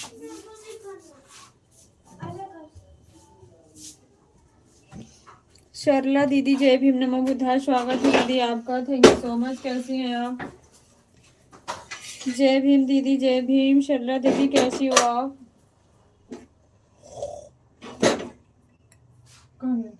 Speaker 1: शर्ला दीदी, जय भीम, नमो बुद्धाय, स्वागत है दीदी आपका, थैंक यू सो मच। कैसी हैं आप? जय भीम दीदी, जय भीम। शर्ला दीदी कैसी हो आप? कहाँ गए?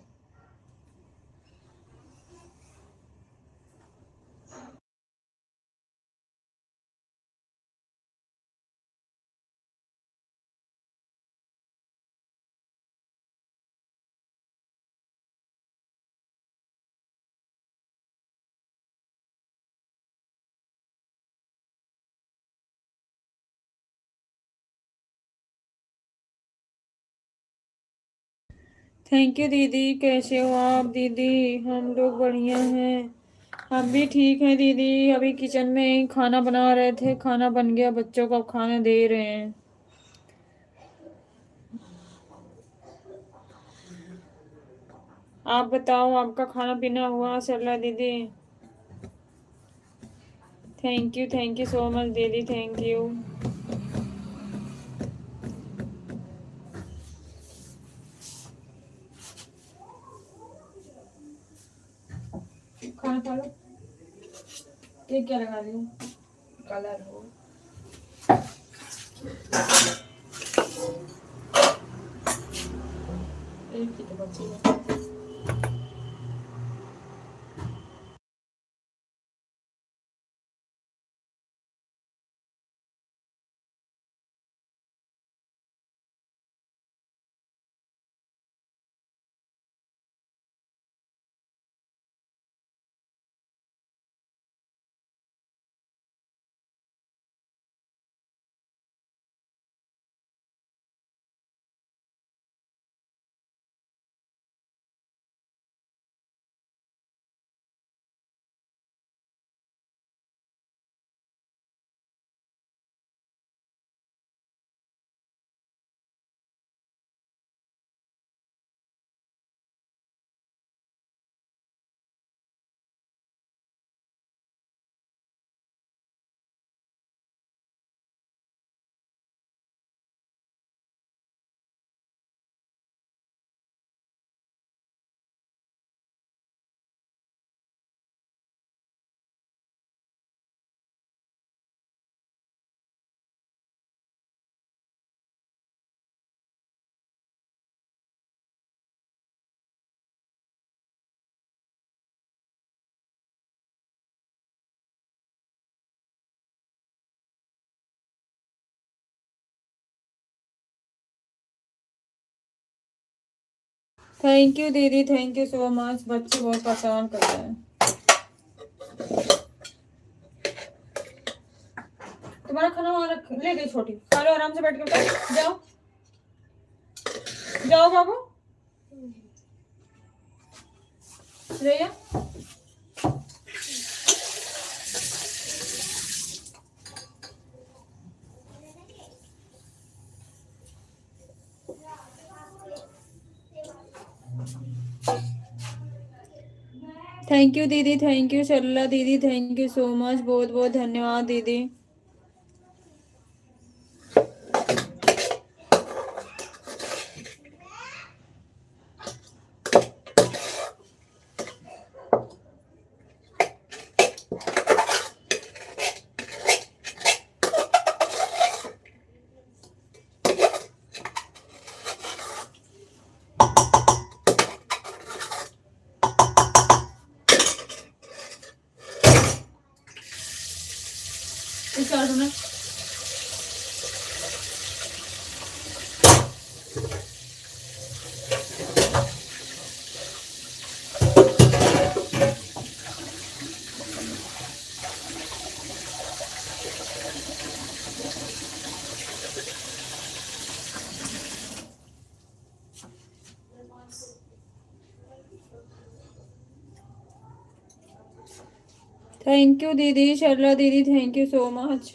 Speaker 1: थैंक यू दीदी, कैसे हो आप दीदी? हम लोग बढ़िया हैं, हम भी ठीक हैं दीदी। अभी किचन में खाना बना रहे थे, खाना बन गया, बच्चों को अब खाना दे रहे हैं। आप बताओ, आपका खाना पीना हुआ सरला दीदी? थैंक यू सो मच दीदी, थैंक यू। खाना खा लो। ये क्या लगा रही हूँ? कलर हो। एक ही तो बची है। थैंक यू दीदी, थैंक यू सो मच। बच्चे बहुत परेशान कर रहे हैं। तुम्हारा खाना वहां रख ले गई छोटी, खा लो आराम से बैठ के। जाओ जाओ बाबू। श्रेया थैंक यू दीदी, थैंक यू सरला दीदी, थैंक यू सो मच, बहुत बहुत धन्यवाद दीदी। स्टार्ट होना। थैंक यू दीदी, शर्ला दीदी, थैंक यू सो मच।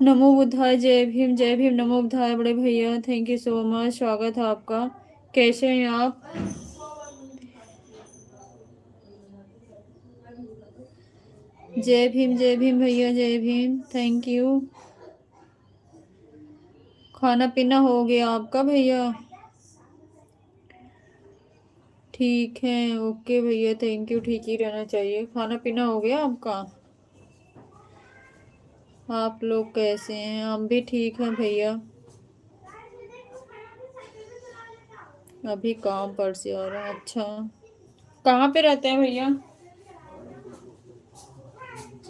Speaker 1: नमो बुद्धाय, जय भीम, नमो बुद्धाय बड़े भैया, थैंक यू सो मच, स्वागत है आपका। कैसे हैं आप? जय भीम भैया, जय भीम, थैंक यू। खाना पीना हो गया आपका भैया? ठीक है, ओके भैया, थैंक यू, ठीक ही रहना चाहिए। खाना पीना हो गया आपका? आप लोग कैसे हैं? हम भी ठीक हैं भैया। अभी काम पर से आ रहा है। अच्छा, कहाँ पे रहते हैं भैया?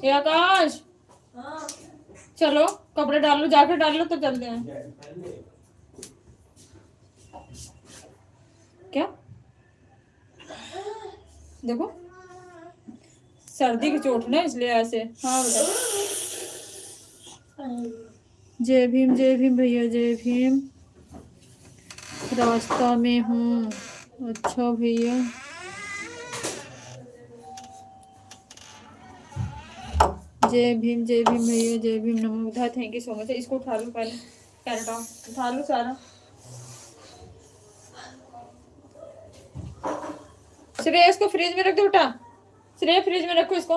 Speaker 1: ये आकाश, चलो कपड़े डाल लो, जाके डाल लो तो चलते हैं। क्या देखो, सर्दी की चोट ना, इसलिए ऐसे। हाँ बेटा। जय भीम भैया, जय भीम। रास्ता में हूँ। अच्छा भैया, जय भीम भैया, जय भीम, नमो बुद्धाय, थैंक यू सो मच। इसको उठा लो पहले, कैरेट ऑफ उठा लो सारा। श्रेय, इसको फ्रिज में रख दो बेटा, श्रेय फ्रिज में रखो इसको।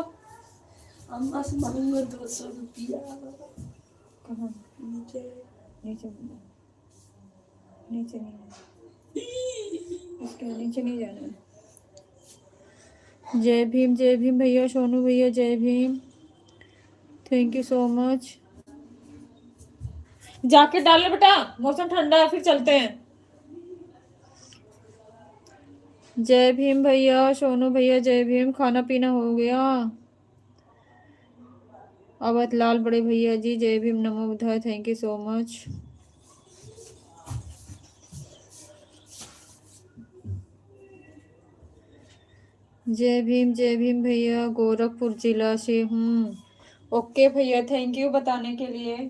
Speaker 3: अम्मा से मांगूंगा 200 रुपया।
Speaker 1: कहाँ? नीचे नीचे नीचे नहीं, इसके नीचे नहीं जाना है। जय भीम भैया, सोनू भैया, जय Bhim, thank you so much. Jacket डाल लो बेटा, मौसम ठंडा है, फिर चलते हैं। जय भीम भैया, सोनू भैया, जय भीम। खाना पीना हो गया? अवध लाल बड़े भैया जी, जय भीम, नमो बुद्धाय, थैंक यू सो मच। जय भीम भैया, गोरखपुर जिला से हूँ। ओके भैया, थैंक यू बताने के लिए।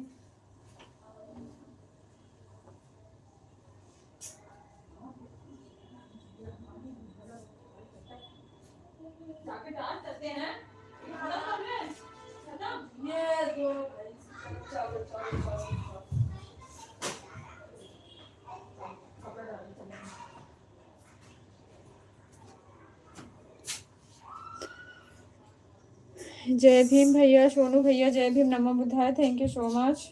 Speaker 1: जय भीम भैया, सोनू भैया, जय भीम, नमो बुद्धाय, थैंक यू सो मच।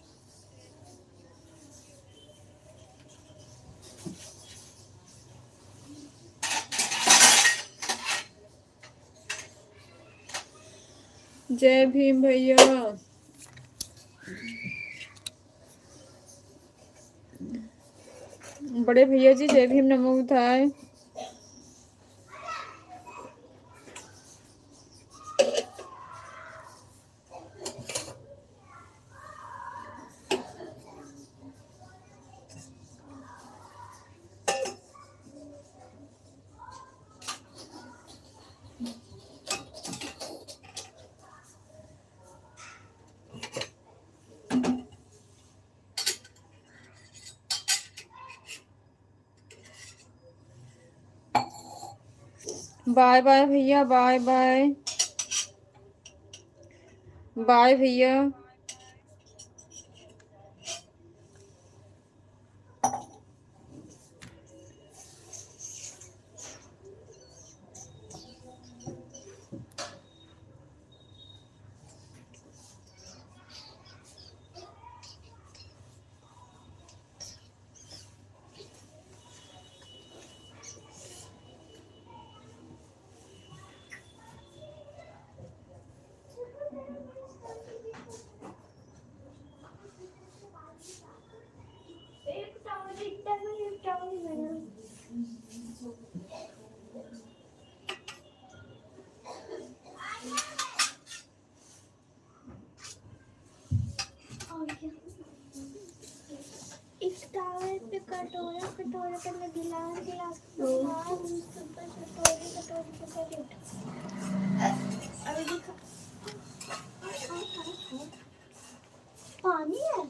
Speaker 1: जय भीम भैया, बड़े भैया जी, जय भीम, नमो बुद्धाय। बाय बाय भैया, बाय बाय, बाय भैया।
Speaker 2: एक टावल इतना में एक टावल बना। एक टावल पे कटोरा, कटोरे पे में गिलास, गिलास पे गिलास, उसके ऊपर कटोरी, कटोरी पे प्लेट। अभी दिखा, पानी है।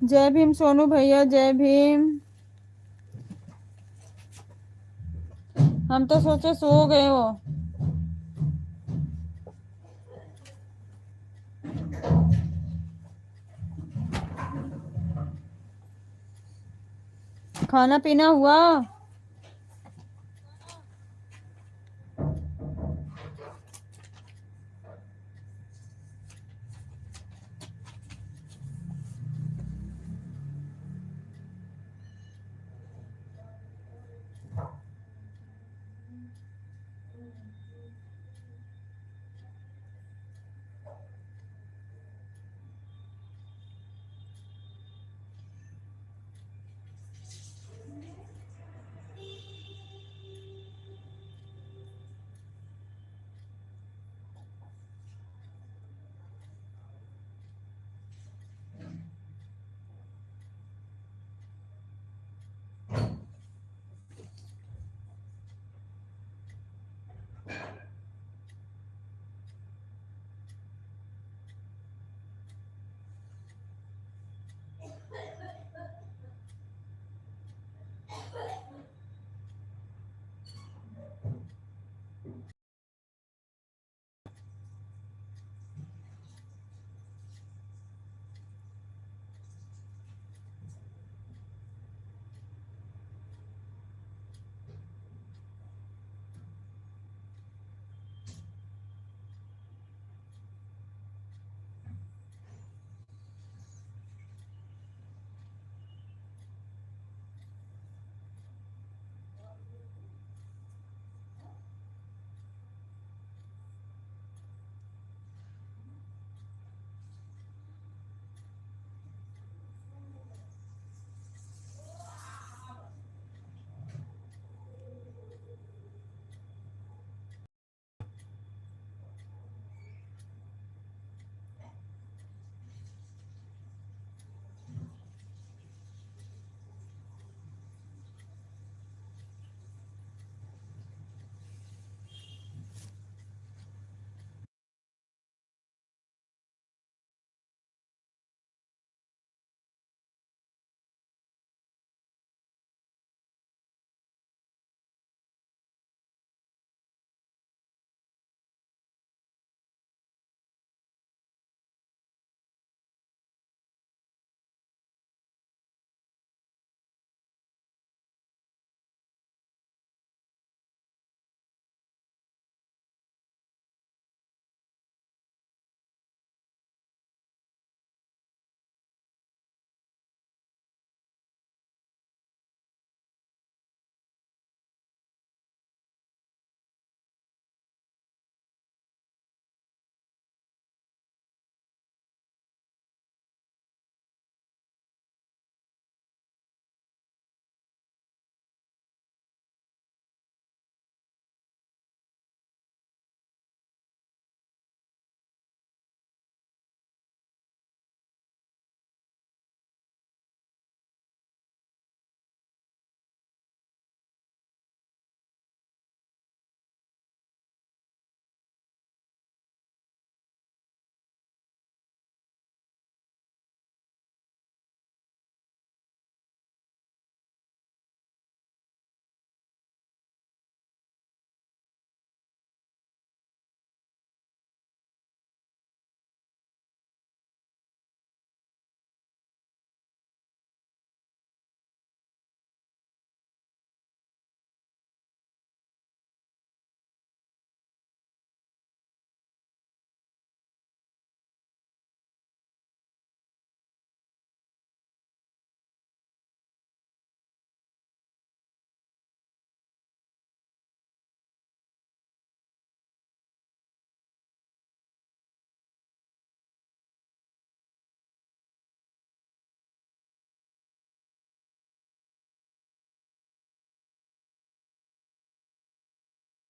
Speaker 1: जय भीम सोनू भैया, जय भीम। हम तो सोचे सो गए हो। खाना पीना हुआ?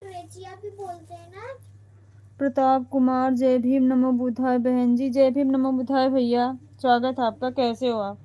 Speaker 2: रेचिया भी बोलते हैं ना।
Speaker 1: प्रताप कुमार, जय भीम नमो बुद्धाय। बहन जी जय भीम नमो बुद्धाय। भैया स्वागत है आपका, कैसे हो आप?